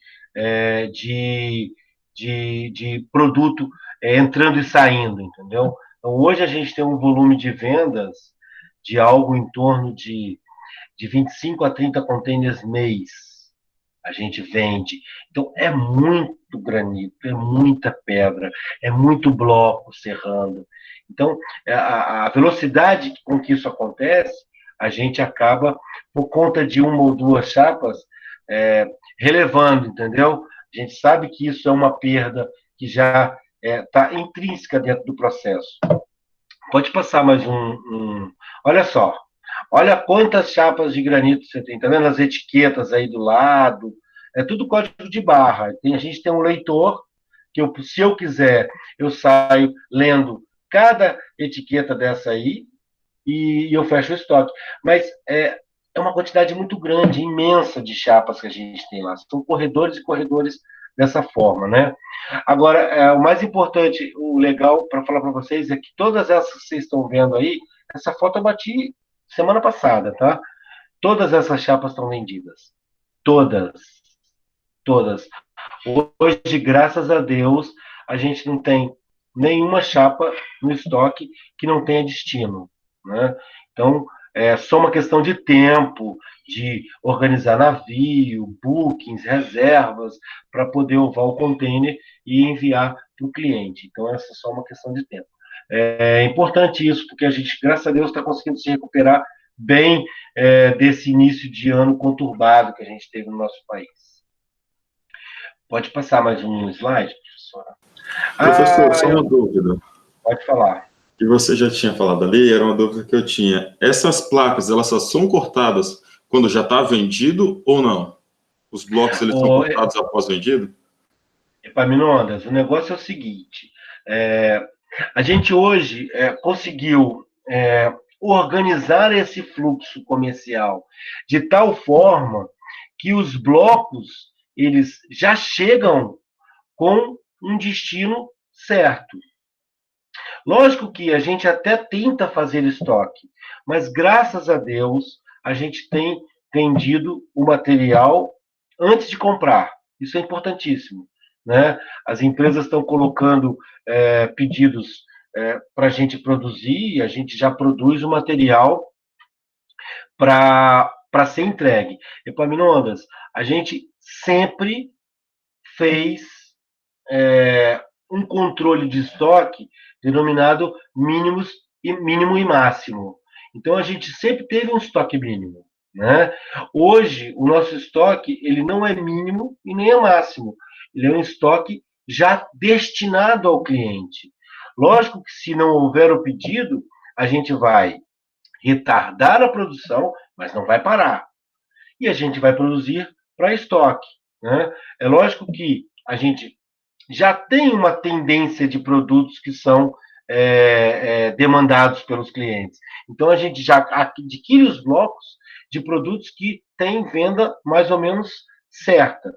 D: de produto entrando e saindo, entendeu? Então, hoje a gente tem um volume de vendas de algo em torno de 25 a 30 containers mês. A gente vende. Então, é muito granito, é muita pedra, é muito bloco serrando. Então, a velocidade com que isso acontece, a gente acaba, por conta de uma ou duas chapas, relevando, entendeu? A gente sabe que isso é uma perda que já está intrínseca dentro do processo. Pode passar mais Olha só, olha quantas chapas de granito você tem, tá vendo as etiquetas aí do lado? É tudo código de barra. A gente tem um leitor que, se eu quiser, eu saio lendo cada etiqueta dessa aí e eu fecho o estoque. Mas é uma quantidade muito grande, imensa de chapas que a gente tem lá. São corredores e corredores dessa forma, né? Agora, o mais importante, o legal para falar para vocês é que todas essas que vocês estão vendo aí, essa foto eu bati semana passada, tá? Todas essas chapas estão vendidas. Todas. Todas. Hoje, graças a Deus, a gente não tem nenhuma chapa no estoque que não tenha destino, né? Então, é só uma questão de tempo, de organizar navio, bookings, reservas, para poder ovar o container e enviar para o cliente. Então, essa é só uma questão de tempo. É importante isso, porque a gente, graças a Deus, está conseguindo se recuperar bem desse início de ano conturbado que a gente teve no nosso país. Pode passar mais um slide, professora?
F: Professor, só uma dúvida.
D: Pode falar.
F: Que você já tinha falado ali, era uma dúvida que eu tinha. Essas placas, elas só são cortadas quando já está vendido ou não? Os blocos, eles são cortados após vendido?
D: Epaminondas, o negócio é o seguinte, a gente hoje conseguiu organizar esse fluxo comercial de tal forma que os blocos, eles já chegam com um destino certo. Lógico que a gente até tenta fazer estoque, mas graças a Deus a gente tem vendido o material antes de comprar. Isso é importantíssimo, né? As empresas estão colocando pedidos para a gente produzir, e a gente já produz o material para ser entregue. Epaminondas, a gente sempre fez um controle de estoque denominado mínimo e máximo. Então, a gente sempre teve um estoque mínimo, né? Hoje, o nosso estoque ele não é mínimo e nem é máximo. Ele é um estoque já destinado ao cliente. Lógico que, se não houver o pedido, a gente vai retardar a produção, mas não vai parar. E a gente vai produzir para estoque, né? É lógico que a gente já tem uma tendência de produtos que são demandados pelos clientes. Então, a gente já adquire os blocos de produtos que têm venda mais ou menos certa.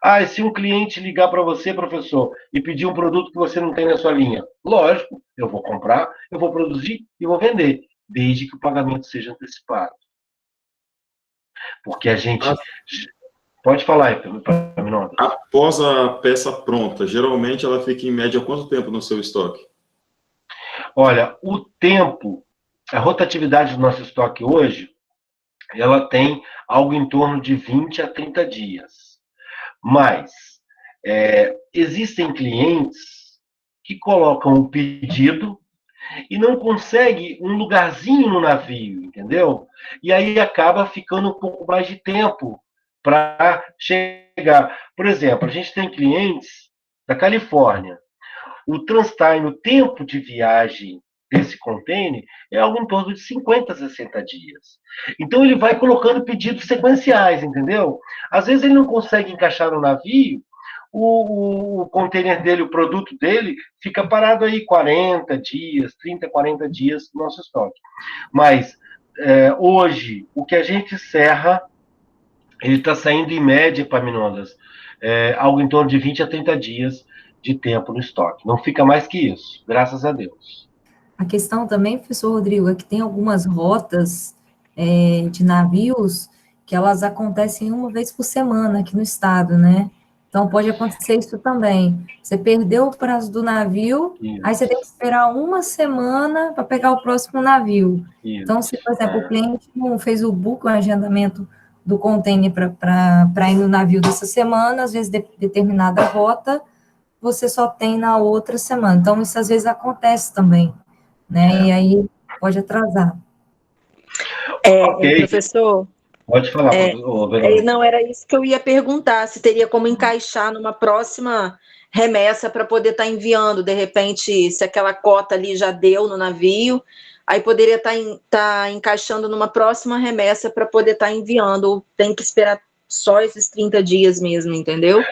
D: E se um cliente ligar para você, professor, e pedir um produto que você não tem na sua linha? Lógico, eu vou comprar, eu vou produzir e vou vender, desde que o pagamento seja antecipado. Porque a gente... Pode falar, Epaminondas.
F: Após a peça pronta, geralmente ela fica em média quanto tempo no seu estoque?
D: Olha, o tempo, a rotatividade do nosso estoque hoje, ela tem algo em torno de 20 a 30 dias. Mas existem clientes que colocam o pedido e não conseguem um lugarzinho no navio, entendeu? E aí acaba ficando um pouco mais de tempo para chegar. Por exemplo, a gente tem clientes da Califórnia. O transtime, o tempo de viagem desse container é algo em torno de 50 a 60 dias. Então, ele vai colocando pedidos sequenciais, entendeu? Às vezes, ele não consegue encaixar no navio, o container dele, o produto dele, fica parado aí 40 dias, 30, 40 dias no nosso estoque. Mas, hoje, o que a gente serra, ele está saindo em média, Epaminondas, algo em torno de 20 a 30 dias de tempo no estoque. Não fica mais que isso, graças a Deus.
B: A questão também, professor Rodrigo, é que tem algumas rotas de navios que elas acontecem uma vez por semana aqui no estado, né? Então, pode acontecer isso também. Você perdeu o prazo do navio, isso. Aí você tem que esperar uma semana para pegar o próximo navio. Isso. Então, se, por exemplo, o cliente não fez o book, o agendamento do container para ir no navio dessa semana, às vezes determinada rota, você só tem na outra semana. Então, isso às vezes acontece também, né? E aí pode atrasar.
D: Ok.
E: Professor,
D: Pode falar, Verônica.
E: não era isso que eu ia perguntar, se teria como encaixar numa próxima remessa para poder estar enviando, de repente, se aquela cota ali já deu no navio, aí poderia estar encaixando numa próxima remessa para poder estar enviando, ou tem que esperar só esses 30 dias mesmo, entendeu?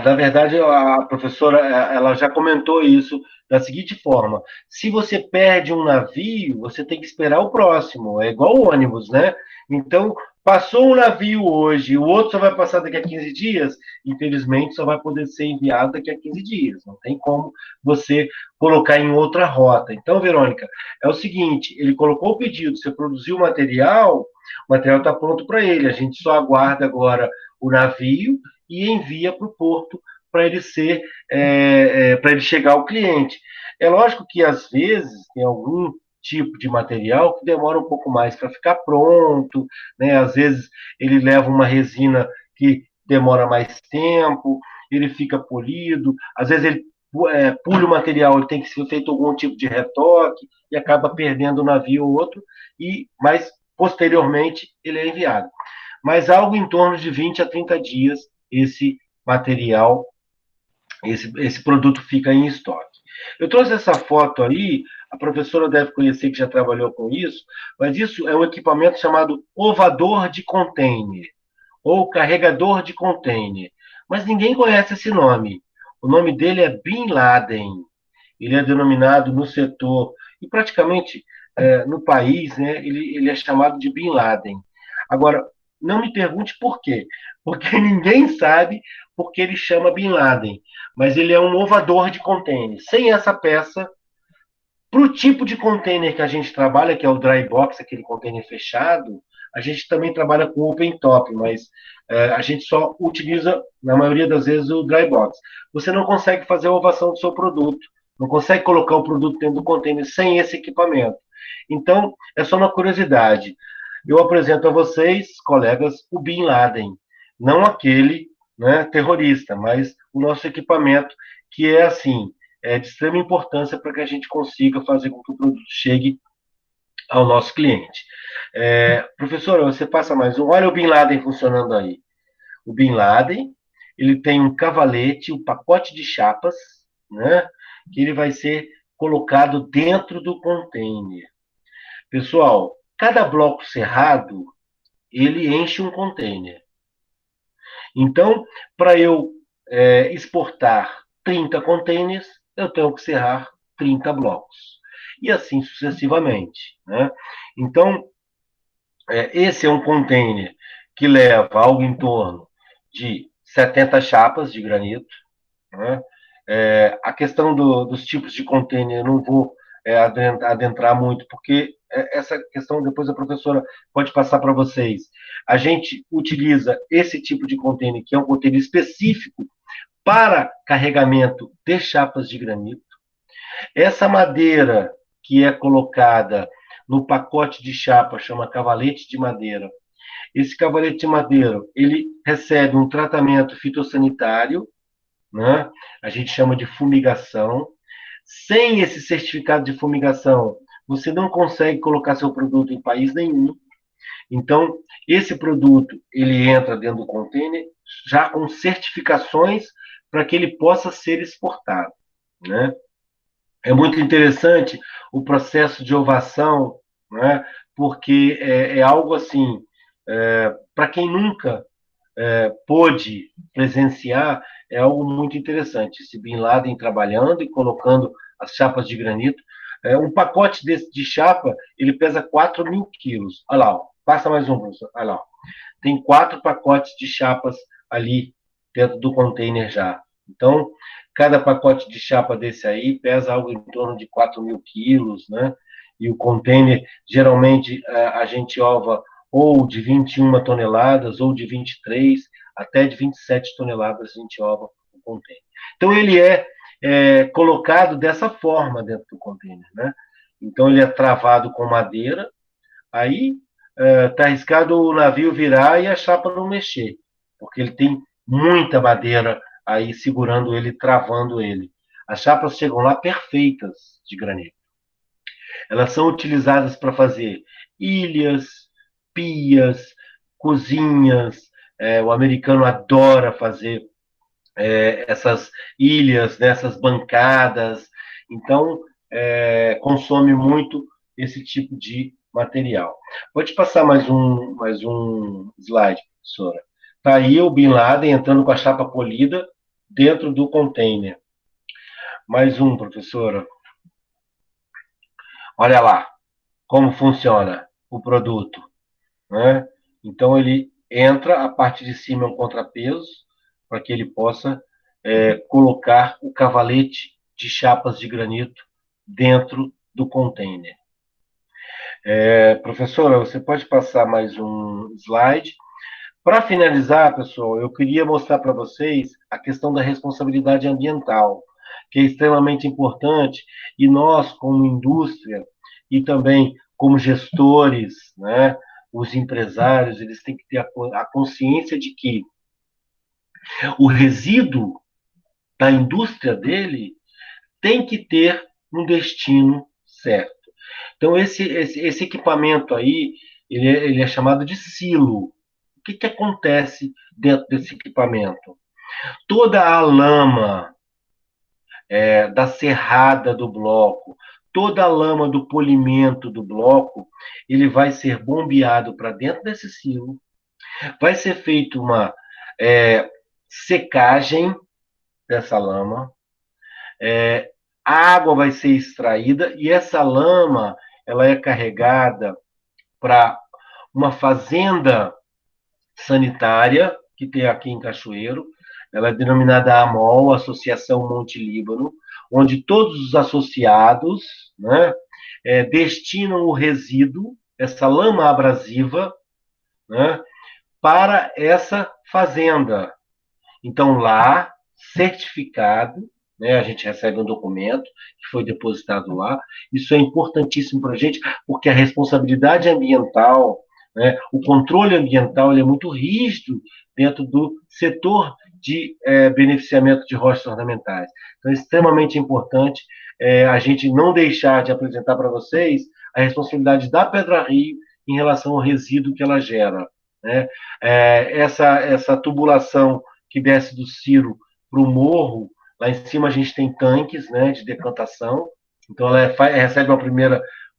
D: Na verdade, a professora ela já comentou isso da seguinte forma: se você perde um navio, você tem que esperar o próximo. É igual o ônibus, né? Então, passou um navio hoje, o outro só vai passar daqui a 15 dias, infelizmente só vai poder ser enviado daqui a 15 dias. Não tem como você colocar em outra rota. Então, Verônica, é o seguinte: ele colocou o pedido, você produziu o material está pronto para ele. A gente só aguarda agora o navio e envia para o porto para ele para ele chegar ao cliente. É lógico que às vezes tem algum tipo de material que demora um pouco mais para ficar pronto, né? Às vezes ele leva uma resina que demora mais tempo, ele fica polido, às vezes ele pule o material, ele tem que ser feito algum tipo de retoque e acaba perdendo um navio ou outro, mas posteriormente ele é enviado. Mas algo em torno de 20 a 30 dias esse material, esse produto fica em estoque. Eu trouxe essa foto aí, a professora deve conhecer que já trabalhou com isso, mas isso é um equipamento chamado ovador de container, ou carregador de container. Mas ninguém conhece esse nome. O nome dele é Bin Laden. Ele é denominado no setor, e praticamente no país, né, ele é chamado de Bin Laden. Agora, não me pergunte por quê, porque ninguém sabe porque ele chama Bin Laden, mas ele é um ovador de container. Sem essa peça, para o tipo de container que a gente trabalha, que é o dry box, aquele container fechado, a gente também trabalha com open top, mas a gente só utiliza, na maioria das vezes, o dry box. Você não consegue fazer a ovação do seu produto, não consegue colocar o produto dentro do container sem esse equipamento. Então, é só uma curiosidade. Eu apresento a vocês, colegas, o Bin Laden, não aquele, né, terrorista, mas o nosso equipamento, que é assim, de extrema importância para que a gente consiga fazer com que o produto chegue ao nosso cliente. Professora, você passa mais um. Olha o Bin Laden funcionando aí. O Bin Laden, ele tem um cavalete, um pacote de chapas, né, que ele vai ser colocado dentro do container. Pessoal, cada bloco cerrado, ele enche um container. Então, para eu exportar 30 containers, eu tenho que serrar 30 blocos. E assim sucessivamente, né? Então, esse é um container que leva algo em torno de 70 chapas de granito, né? A questão dos tipos de container eu não vou adentrar muito, porque essa questão depois a professora pode passar para vocês. A gente utiliza esse tipo de container, que é um container específico para carregamento de chapas de granito. Essa madeira que é colocada no pacote de chapa chama cavalete de madeira. Esse cavalete de madeira, ele recebe um tratamento fitossanitário, né? A gente chama de fumigação. Sem esse certificado de fumigação, você não consegue colocar seu produto em país nenhum. Então, esse produto, ele entra dentro do container já com certificações para que ele possa ser exportado, né? É muito interessante o processo de ovação, né? Porque é algo assim, para quem nunca pôde presenciar, é algo muito interessante. Esse Bin Laden trabalhando e colocando as chapas de granito. Um pacote desse de chapa, ele pesa 4.000 quilos. Olha lá, ó. Passa mais um, professor. Olha lá, ó. Tem 4 pacotes de chapas ali dentro do container já. Então, cada pacote de chapa desse aí pesa algo em torno de 4.000 quilos, né? E o container, geralmente, a gente ova ou de 21 toneladas, ou de 23, até de 27 toneladas a gente ova o container. Então, ele é colocado dessa forma dentro do container, né? Então, ele é travado com madeira, aí tá arriscado o navio virar e a chapa não mexer, porque ele tem muita madeira aí segurando ele, travando ele. As chapas chegam lá perfeitas de granito. Elas são utilizadas para fazer ilhas, pias, cozinhas. O americano adora fazer essas ilhas, né, essas bancadas. Então, consome muito esse tipo de material. Pode passar mais um slide, professora. Está aí o Bin Laden entrando com a chapa polida dentro do container. Mais um, professora. Olha lá como funciona o produto, né? Então, ele entra, a parte de cima é um contrapeso, para que ele possa colocar o cavalete de chapas de granito dentro do container. Professora, você pode passar mais um slide? Para finalizar, pessoal, eu queria mostrar para vocês a questão da responsabilidade ambiental, que é extremamente importante, e nós, como indústria, e também como gestores, né, os empresários, eles têm que ter a consciência de que o resíduo da indústria dele tem que ter um destino certo. Então, esse equipamento aí, ele é chamado de silo. O que acontece dentro desse equipamento? Toda a lama da serrada do bloco, toda a lama do polimento do bloco, ele vai ser bombeado para dentro desse silo, vai ser feita uma secagem dessa lama, a água vai ser extraída e essa lama ela é carregada para uma fazenda sanitária que tem aqui em Cachoeiro. Ela é denominada AMOL, Associação Monte Líbano, onde todos os associados, né, destinam o resíduo, essa lama abrasiva, né, para essa fazenda. Então, lá, certificado, né, a gente recebe um documento que foi depositado lá. Isso é importantíssimo para a gente, porque a responsabilidade ambiental, né, o controle ambiental, ele é muito rígido dentro do setor de beneficiamento de rochas ornamentais. Então, é extremamente importante a gente não deixar de apresentar para vocês a responsabilidade da Pedra Rio em relação ao resíduo que ela gera, né? Essa tubulação que desce do Ciro para o morro, lá em cima a gente tem tanques, né, de decantação, então ela recebe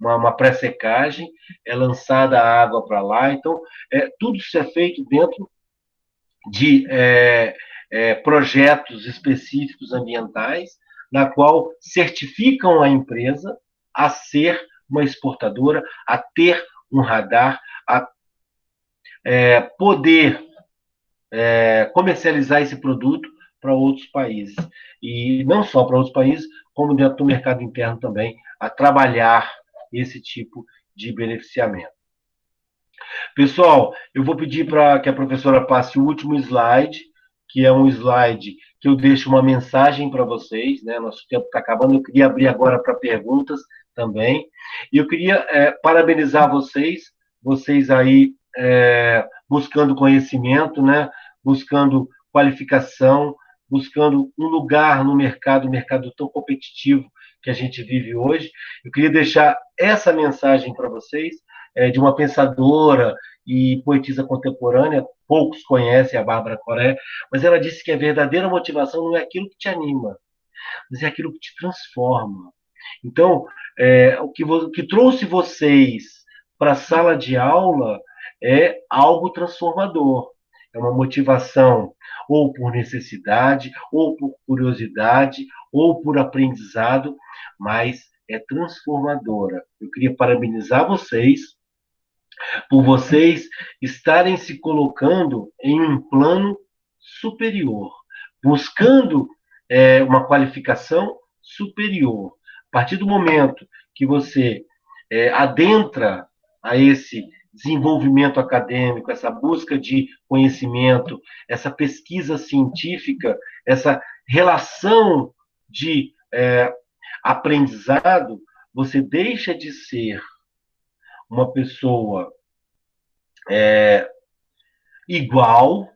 D: uma pré-secagem, é lançada a água para lá, então tudo isso é feito dentro de projetos específicos ambientais, na qual certificam a empresa a ser uma exportadora, a ter um radar, a poder comercializar esse produto para outros países. E não só para outros países, como dentro do mercado interno também, a trabalhar esse tipo de beneficiamento. Pessoal, eu vou pedir para que a professora passe o último slide, que é um slide que eu deixo uma mensagem para vocês, né? Nosso tempo está acabando, eu queria abrir agora para perguntas também. E eu queria parabenizar vocês aí buscando conhecimento, né? Buscando qualificação, buscando um lugar no mercado tão competitivo que a gente vive hoje. Eu queria deixar essa mensagem para vocês, de uma pensadora e poetisa contemporânea, poucos conhecem a Bárbara Coré, mas ela disse que a verdadeira motivação não é aquilo que te anima, mas é aquilo que te transforma. Então, o que trouxe vocês para a sala de aula é algo transformador. É uma motivação ou por necessidade, ou por curiosidade, ou por aprendizado, mas é transformadora. Eu queria parabenizar vocês por vocês estarem se colocando em um plano superior, buscando uma qualificação superior. A partir do momento que você adentra a esse desenvolvimento acadêmico, essa busca de conhecimento, essa pesquisa científica, essa relação de aprendizado, você deixa de ser uma pessoa igual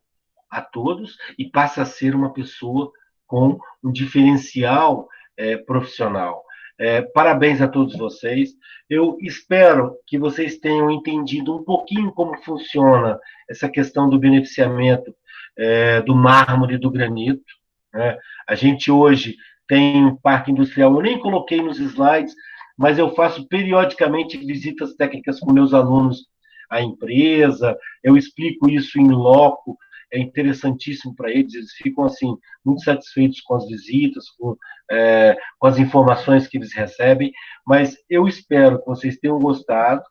D: a todos e passa a ser uma pessoa com um diferencial profissional. Parabéns a todos vocês. Eu espero que vocês tenham entendido um pouquinho como funciona essa questão do beneficiamento do mármore e do granito, né? A gente hoje tem um parque industrial, eu nem coloquei nos slides, mas eu faço periodicamente visitas técnicas com meus alunos à empresa, eu explico isso em loco, é interessantíssimo para eles, eles ficam assim muito satisfeitos com as visitas, com as informações que eles recebem, mas eu espero que vocês tenham gostado,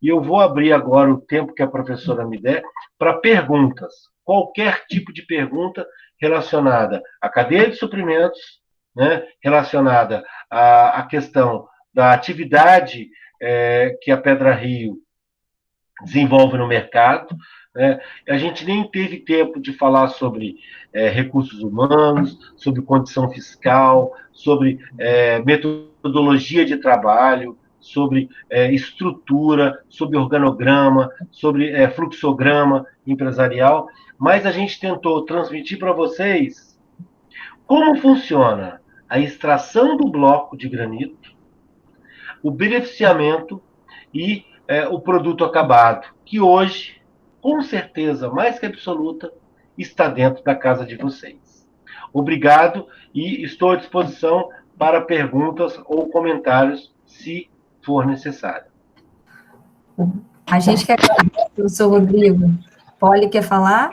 D: e eu vou abrir agora o tempo que a professora me der para perguntas, qualquer tipo de pergunta relacionada à cadeia de suprimentos, né, relacionada à questão da atividade que a Pedra Rio desenvolve no mercado, né? A gente nem teve tempo de falar sobre recursos humanos, sobre condição fiscal, sobre metodologia de trabalho, sobre estrutura, sobre organograma, sobre fluxograma empresarial, mas a gente tentou transmitir para vocês como funciona a extração do bloco de granito, o beneficiamento e o produto acabado, que hoje, com certeza mais que absoluta, está dentro da casa de vocês. Obrigado e estou à disposição para perguntas ou comentários, se for necessário.
B: A gente quer agradecer, professor Rodrigo. Poli quer falar?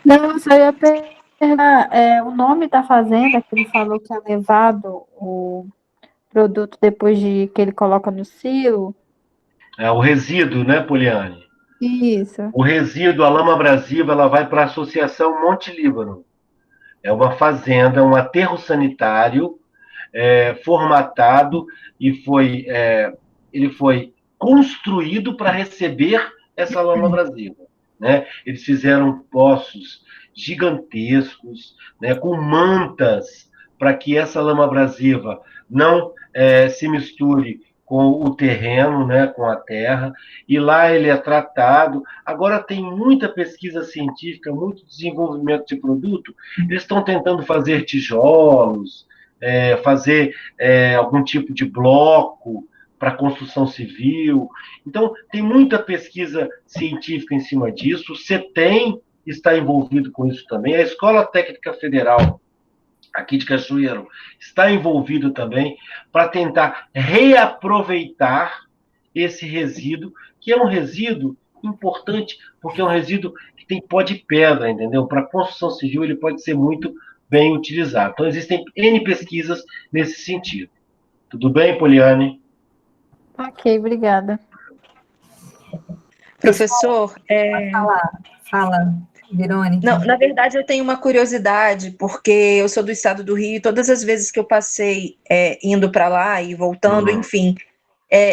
A: Não, eu só ia perguntar o nome da fazenda, que ele falou que é levado o produto depois de que ele coloca no silo.
D: O resíduo, né, Poliane?
A: Isso.
D: O resíduo, a lama abrasiva, ela vai para a Associação Monte Líbano. É uma fazenda, um aterro sanitário formatado e ele foi construído para receber essa lama abrasiva, né? Eles fizeram poços gigantescos, né, com mantas para que essa lama abrasiva não se misture com o terreno, né, com a terra, e lá ele é tratado. Agora tem muita pesquisa científica, muito desenvolvimento de produto, eles estão tentando fazer tijolos, fazer algum tipo de bloco para construção civil. Então, tem muita pesquisa científica em cima disso, o CETEM está envolvido com isso também, a Escola Técnica Federal aqui de Cachoeiro está envolvido também para tentar reaproveitar esse resíduo, que é um resíduo importante, porque é um resíduo que tem pó de pedra, entendeu? Para construção civil ele pode ser muito bem utilizado. Então existem N pesquisas nesse sentido. Tudo bem, Poliane?
A: Ok, obrigada.
E: Professor,
B: Fala, Verônica.
E: Não, na verdade, eu tenho uma curiosidade, porque eu sou do estado do Rio, e todas as vezes que eu passei indo para lá e voltando, enfim,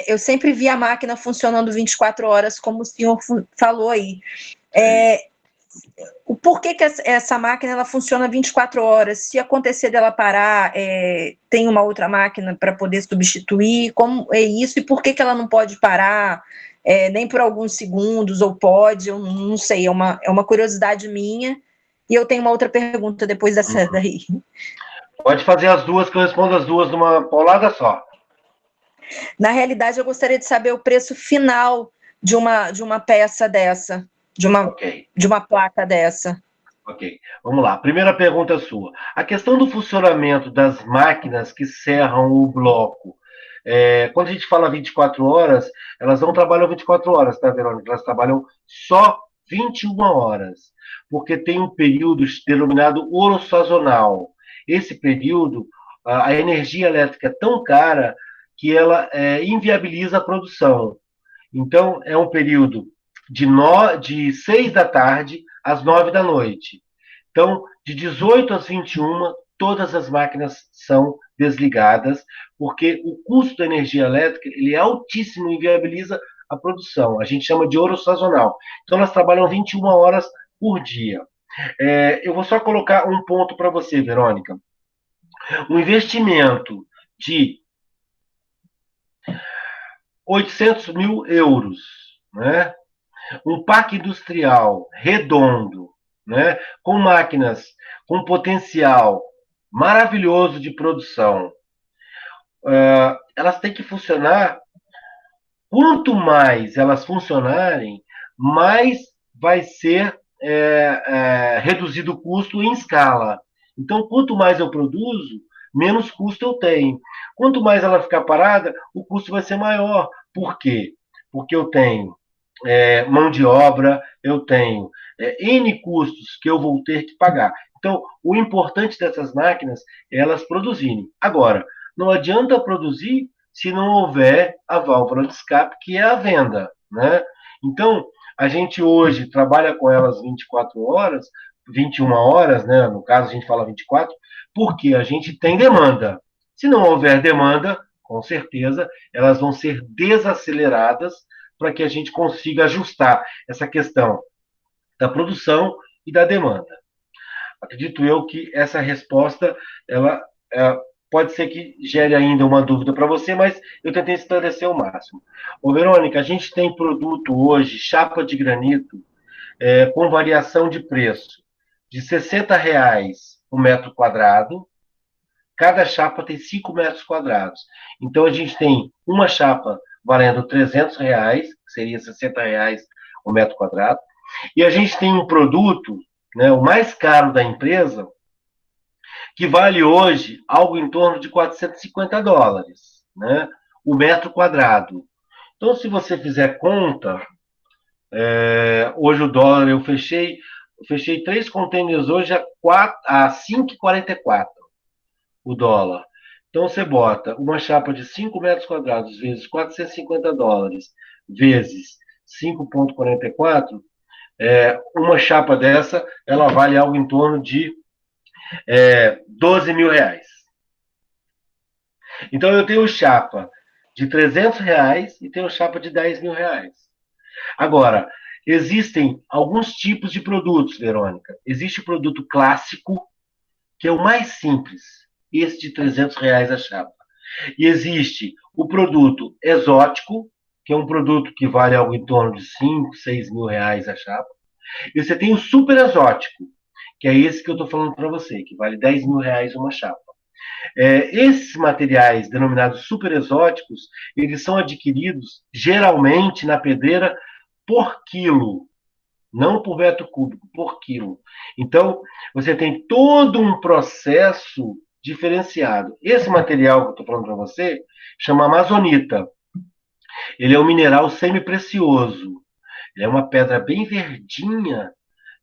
E: eu sempre vi a máquina funcionando 24 horas, como o senhor falou aí. O porquê que essa máquina ela funciona 24 horas? Se acontecer dela parar, tem uma outra máquina para poder substituir? Como é isso? E por que ela não pode parar? Nem por alguns segundos, ou pode, eu não sei, é uma curiosidade minha, e eu tenho uma outra pergunta depois dessa daí.
D: Pode fazer as duas, que eu respondo as duas numa paulada só.
E: Na realidade, eu gostaria de saber o preço final de uma peça dessa, de uma placa dessa.
D: Ok, vamos lá. Primeira pergunta sua. A questão do funcionamento das máquinas que serram o bloco, quando a gente fala 24 horas, elas não trabalham 24 horas, tá, Verônica? Elas trabalham só 21 horas, porque tem um período denominado orossazonal. Esse período, a energia elétrica é tão cara que ela inviabiliza a produção. Então, é um período de 6 da tarde às 9 da noite. Então, de 18 às 21, todas as máquinas são desligadas, porque o custo da energia elétrica ele é altíssimo e inviabiliza a produção. A gente chama de orossazonal. Então, elas trabalham 21 horas por dia. Eu vou só colocar um ponto para você, Verônica. Um investimento de 800 mil euros, né? um parque industrial redondo, né, com máquinas com potencial maravilhoso de produção, elas têm que funcionar. Quanto mais elas funcionarem, mais vai ser reduzido o custo em escala. Então, quanto mais eu produzo, menos custo eu tenho. Quanto mais ela ficar parada, o custo vai ser maior. Por quê? Porque eu tenho mão de obra, eu tenho N custos que eu vou ter que pagar. Então, o importante dessas máquinas é elas produzirem. Agora, não adianta produzir se não houver a válvula de escape, que é a venda, né? Então, a gente hoje trabalha com elas 24 horas, 21 horas, né? No caso, a gente fala 24, porque a gente tem demanda. Se não houver demanda, com certeza, elas vão ser desaceleradas para que a gente consiga ajustar essa questão da produção e da demanda. Acredito eu que essa resposta, ela pode ser que gere ainda uma dúvida para você, mas eu tentei esclarecer o máximo. Ô, Verônica, a gente tem produto hoje, chapa de granito, com variação de preço de R$60 o metro quadrado. Cada chapa tem 5 metros quadrados. Então, a gente tem uma chapa valendo R$300, que seria R$60 o metro quadrado. E a gente tem um produto, né, o mais caro da empresa, que vale hoje algo em torno de $450, né, o metro quadrado. Então, se você fizer conta, hoje o dólar eu fechei 3 contêineres hoje a 5,44 o dólar. Então, você bota uma chapa de 5 metros quadrados vezes $450 vezes 5,44, uma chapa dessa, ela vale algo em torno de R$12 mil. Então, eu tenho chapa de R$300 e tenho chapa de R$10 mil. Agora, existem alguns tipos de produtos, Verônica. Existe o produto clássico, que é o mais simples, esse de R$300 a chapa. E existe o produto exótico, que é um produto que vale algo em torno de R$5, R$6 mil a chapa. E você tem o super exótico, que é esse que eu estou falando para você, que vale R$10 mil uma chapa. Esses materiais denominados super exóticos, eles são adquiridos geralmente na pedreira por quilo, não por metro cúbico, por quilo. Então, você tem todo um processo diferenciado. Esse material que eu estou falando para você chama amazonita. Ele é um mineral semiprecioso. Ele é uma pedra bem verdinha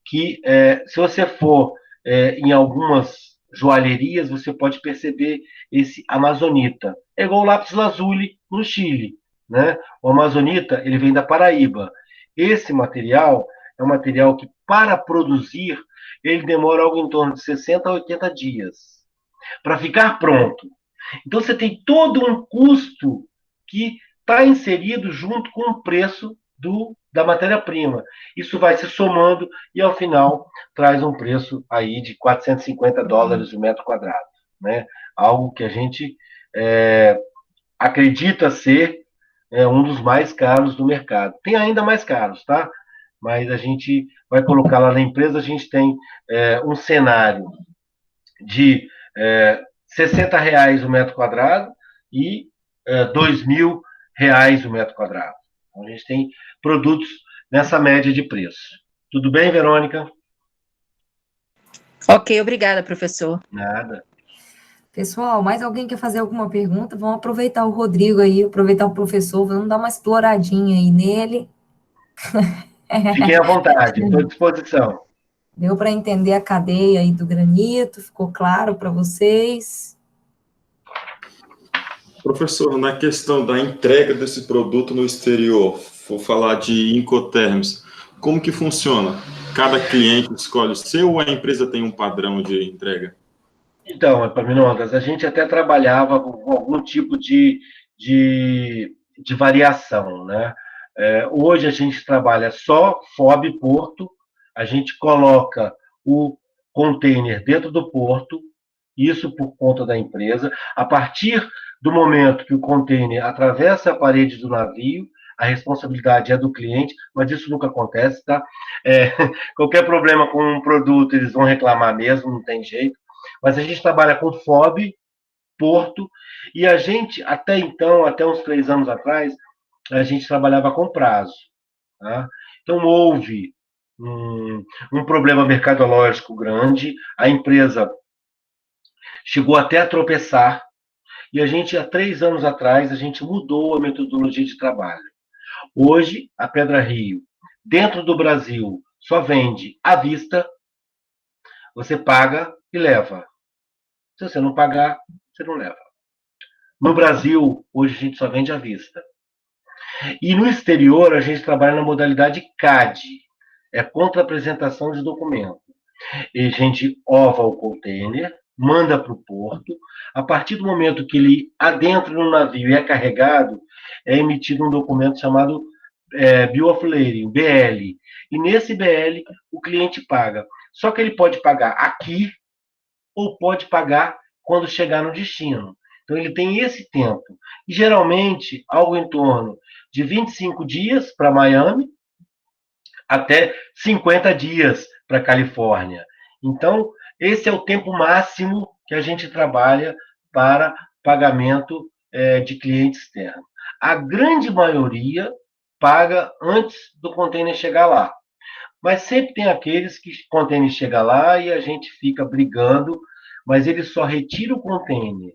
D: que, se você for em algumas joalherias, você pode perceber esse amazonita. É igual o lápis lazuli no Chile, né? O amazonita, ele vem da Paraíba. Esse material é um material que, para produzir, ele demora algo em torno de 60 a 80 dias para ficar pronto. Então, você tem todo um custo que está inserido junto com o preço da matéria-prima. Isso vai se somando e, ao final, traz um preço aí de $450 o metro quadrado, né? Algo que a gente acredita ser um dos mais caros do mercado. Tem ainda mais caros, tá? Mas a gente vai colocar lá na empresa, a gente tem um cenário de R$60 o metro quadrado e R$2 mil o metro quadrado. Então, a gente tem produtos nessa média de preço. Tudo bem, Verônica?
E: Ok, obrigada, professor.
D: Nada.
B: Pessoal, mais alguém quer fazer alguma pergunta? Vamos aproveitar o Rodrigo aí, aproveitar o professor, vamos dar uma exploradinha aí nele.
D: Fiquem à vontade, estou à disposição.
B: Deu para entender a cadeia aí do granito? Ficou claro para vocês?
F: Professor, na questão da entrega desse produto no exterior, vou falar de Incoterms, como que funciona? Cada cliente escolhe o seu ou a empresa tem um padrão de entrega?
D: Então, Epaminondas, a gente até trabalhava com algum tipo de variação, né? Hoje a gente trabalha só FOB Porto, a gente coloca o container dentro do porto, isso por conta da empresa. A partir do momento que o container atravessa a parede do navio, a responsabilidade é do cliente, mas isso nunca acontece, tá? É, qualquer problema com um produto, eles vão reclamar mesmo, não tem jeito. Mas a gente trabalha com FOB, Porto, e a gente, até então, até uns 3 anos atrás, a gente trabalhava com prazo. Tá? Então, houve um problema mercadológico grande, a empresa chegou até a tropeçar, e a gente, há 3 anos atrás, a gente mudou a metodologia de trabalho. Hoje, a Pedra Rio, dentro do Brasil, só vende à vista, você paga e leva. Se você não pagar, você não leva. No Brasil, hoje a gente só vende à vista. E no exterior, a gente trabalha na modalidade CAD, é contra-apresentação de documento. E a gente ova o container, manda para o porto, a partir do momento que ele adentra no navio e é carregado, é emitido um documento chamado Bill of Lading, BL. E nesse BL, o cliente paga. Só que ele pode pagar aqui ou pode pagar quando chegar no destino. Então, ele tem esse tempo. E, geralmente, algo em torno de 25 dias para Miami, até 50 dias para Califórnia. Então, esse é o tempo máximo que a gente trabalha para pagamento de cliente externo. A grande maioria paga antes do container chegar lá. Mas sempre tem aqueles que o container chega lá e a gente fica brigando, mas ele só retira o container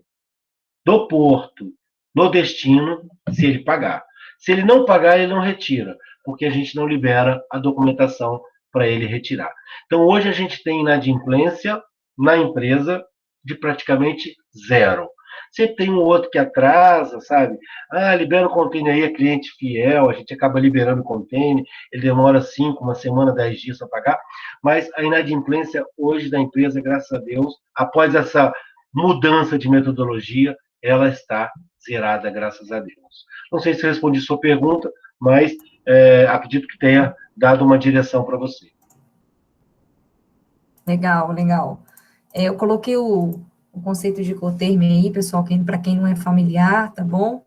D: do porto, no destino, se ele pagar. Se ele não pagar, ele não retira, porque a gente não libera a documentação para ele retirar. Então, hoje a gente tem inadimplência na empresa de praticamente zero. Sempre tem um outro que atrasa, sabe? Libera o container aí, é cliente fiel, a gente acaba liberando o container, ele demora 5, uma semana, 10 dias para pagar, mas a inadimplência hoje da empresa, graças a Deus, após essa mudança de metodologia, ela está zerada, graças a Deus. Não sei se respondi sua pergunta, mas acredito que tenha dado uma direção para você.
B: Legal, legal. Eu coloquei o conceito de Coterme aí, pessoal, para quem não é familiar, tá bom?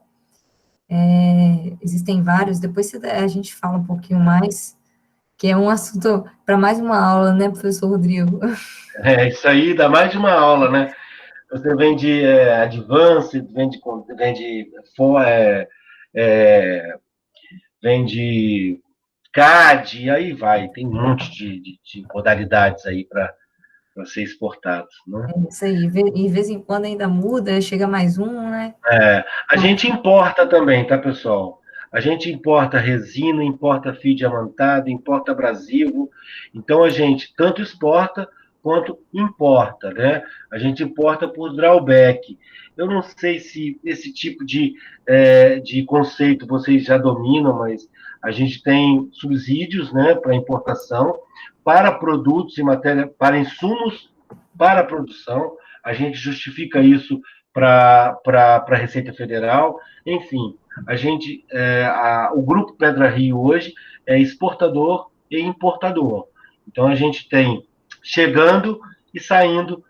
B: Existem vários, depois a gente fala um pouquinho mais, que é um assunto para mais uma aula, né, professor Rodrigo?
D: Isso aí dá mais de uma aula, né? Você vende Advanced, vende CAD, e aí vai. Tem um monte de modalidades aí para ser exportado. Né?
B: Isso aí, e de vez em quando ainda muda, chega mais um, né?
D: A gente importa também, tá, pessoal? A gente importa resina, importa fio diamantado, importa abrasivo. Então, a gente tanto exporta quanto importa, né? A gente importa por drawback. Eu não sei se esse tipo de conceito vocês já dominam, mas a gente tem subsídios, né, para importação, para produtos e matéria, para insumos para a produção. A gente justifica isso para a Receita Federal. Enfim, a gente, o Grupo Pedra Rio hoje é exportador e importador. Então, a gente tem chegando e saindo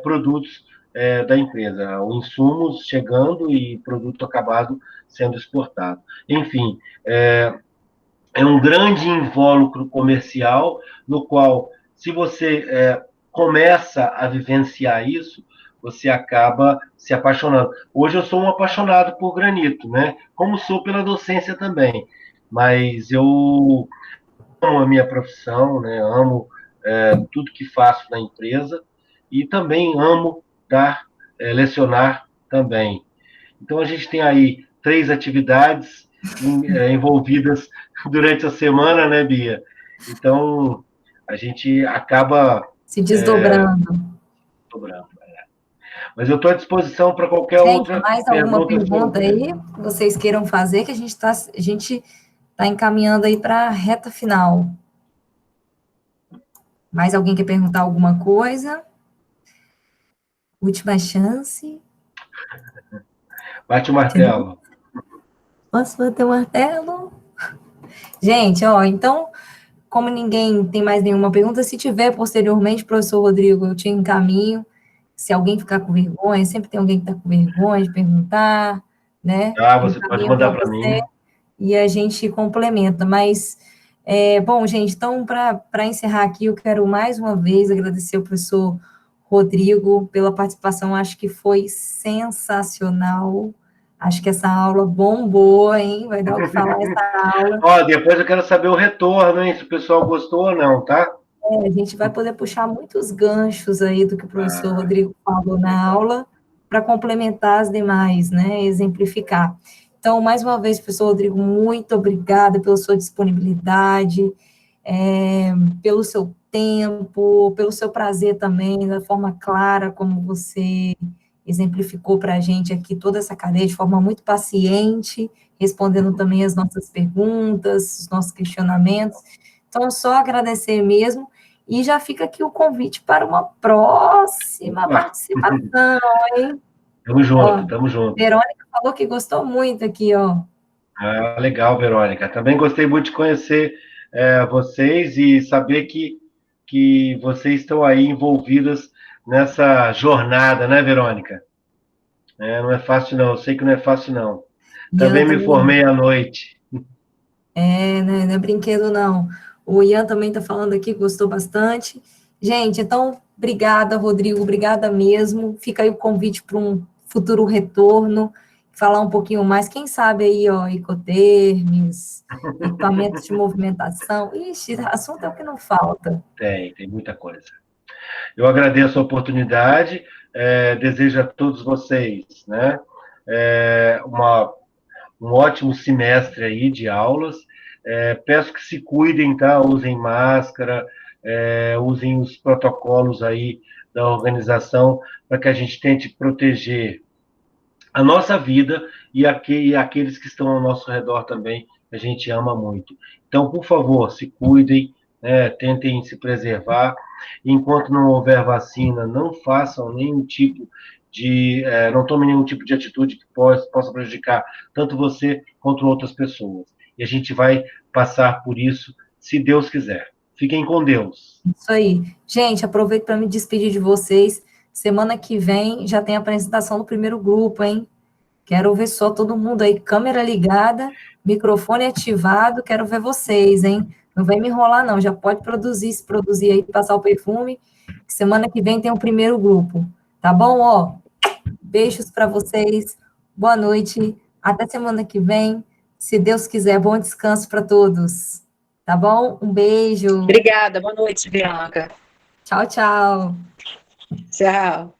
D: produtos da empresa, o insumos chegando e produto acabado sendo exportado. Enfim, é um grande invólucro comercial, no qual, se você começa a vivenciar isso, você acaba se apaixonando. Hoje eu sou um apaixonado por granito, né? Como sou pela docência também, mas eu amo a minha profissão, né? Amo tudo que faço na empresa e também amo lecionar também. Então a gente tem aí 3 atividades envolvidas durante a semana, né, Bia? Então a gente acaba
B: se desdobrando.
D: Mas eu estou à disposição para qualquer outra
B: mais alguma pergunta aí que vocês queiram fazer, que a gente tá encaminhando aí para a reta final. Mais alguém quer perguntar alguma coisa? Última chance.
D: Bate o martelo.
B: Posso bater o martelo? Gente, então, como ninguém tem mais nenhuma pergunta, se tiver posteriormente, professor Rodrigo, eu te encaminho. Se alguém ficar com vergonha, sempre tem alguém que está com vergonha de perguntar, né?
D: Você pode mandar para mim.
B: e a gente complementa. Mas, bom, gente, então, para encerrar aqui, eu quero mais uma vez agradecer ao professor Rodrigo pela participação, acho que foi sensacional. Acho que essa aula bombou, hein? Vai dar o que falar essa aula.
D: Ó, depois eu quero saber o retorno, hein? Se o pessoal gostou ou não, tá?
B: A gente vai poder puxar muitos ganchos aí do que o professor Rodrigo falou na aula, para complementar as demais, né? Exemplificar. Então, mais uma vez, professor Rodrigo, muito obrigada pela sua disponibilidade, pelo seu tempo, pelo seu prazer também, da forma clara como você exemplificou para a gente aqui toda essa cadeia de forma muito paciente, respondendo também as nossas perguntas, os nossos questionamentos. Então, só agradecer mesmo, e já fica aqui o convite para uma próxima participação, hein?
D: Tamo junto,
B: Ó,
D: tamo junto.
B: Verônica falou que gostou muito aqui, ó.
D: Ah, legal, Verônica. Também gostei muito de conhecer vocês e saber que vocês estão aí envolvidas nessa jornada, né, Verônica? Não é fácil, não. Eu sei que não é fácil, não. Também me formei à noite.
B: Né, não é brinquedo, não. O Ian também está falando aqui, gostou bastante. Gente, então, obrigada, Rodrigo, obrigada mesmo. Fica aí o convite para um futuro retorno, falar um pouquinho mais, quem sabe aí, ó, ecotermes, equipamentos de movimentação. Ixi, assunto é o que não falta.
D: Tem muita coisa. Eu agradeço a oportunidade, desejo a todos vocês, né, um ótimo semestre aí de aulas. Peço que se cuidem, tá? Usem máscara, usem os protocolos aí da organização para que a gente tente proteger a nossa vida e aqueles que estão ao nosso redor também, que a gente ama muito. Então, por favor, se cuidem, né? Tentem se preservar. Enquanto não houver vacina, não façam nenhum tipo não tomem nenhum tipo de atitude que possa prejudicar tanto você quanto outras pessoas. E a gente vai passar por isso, se Deus quiser. Fiquem com Deus.
B: Isso aí. Gente, aproveito para me despedir de vocês. Semana que vem já tem a apresentação do primeiro grupo, hein? Quero ver só todo mundo aí, câmera ligada, microfone ativado, quero ver vocês, hein? Não vem me enrolar, não, já pode produzir, se produzir aí, passar o perfume, que semana que vem tem o primeiro grupo, tá bom? Ó, beijos para vocês, boa noite, até semana que vem, se Deus quiser, bom descanso para todos, tá bom? Um beijo.
E: Obrigada, boa noite, Bianca.
B: Tchau, tchau.
E: Tchau.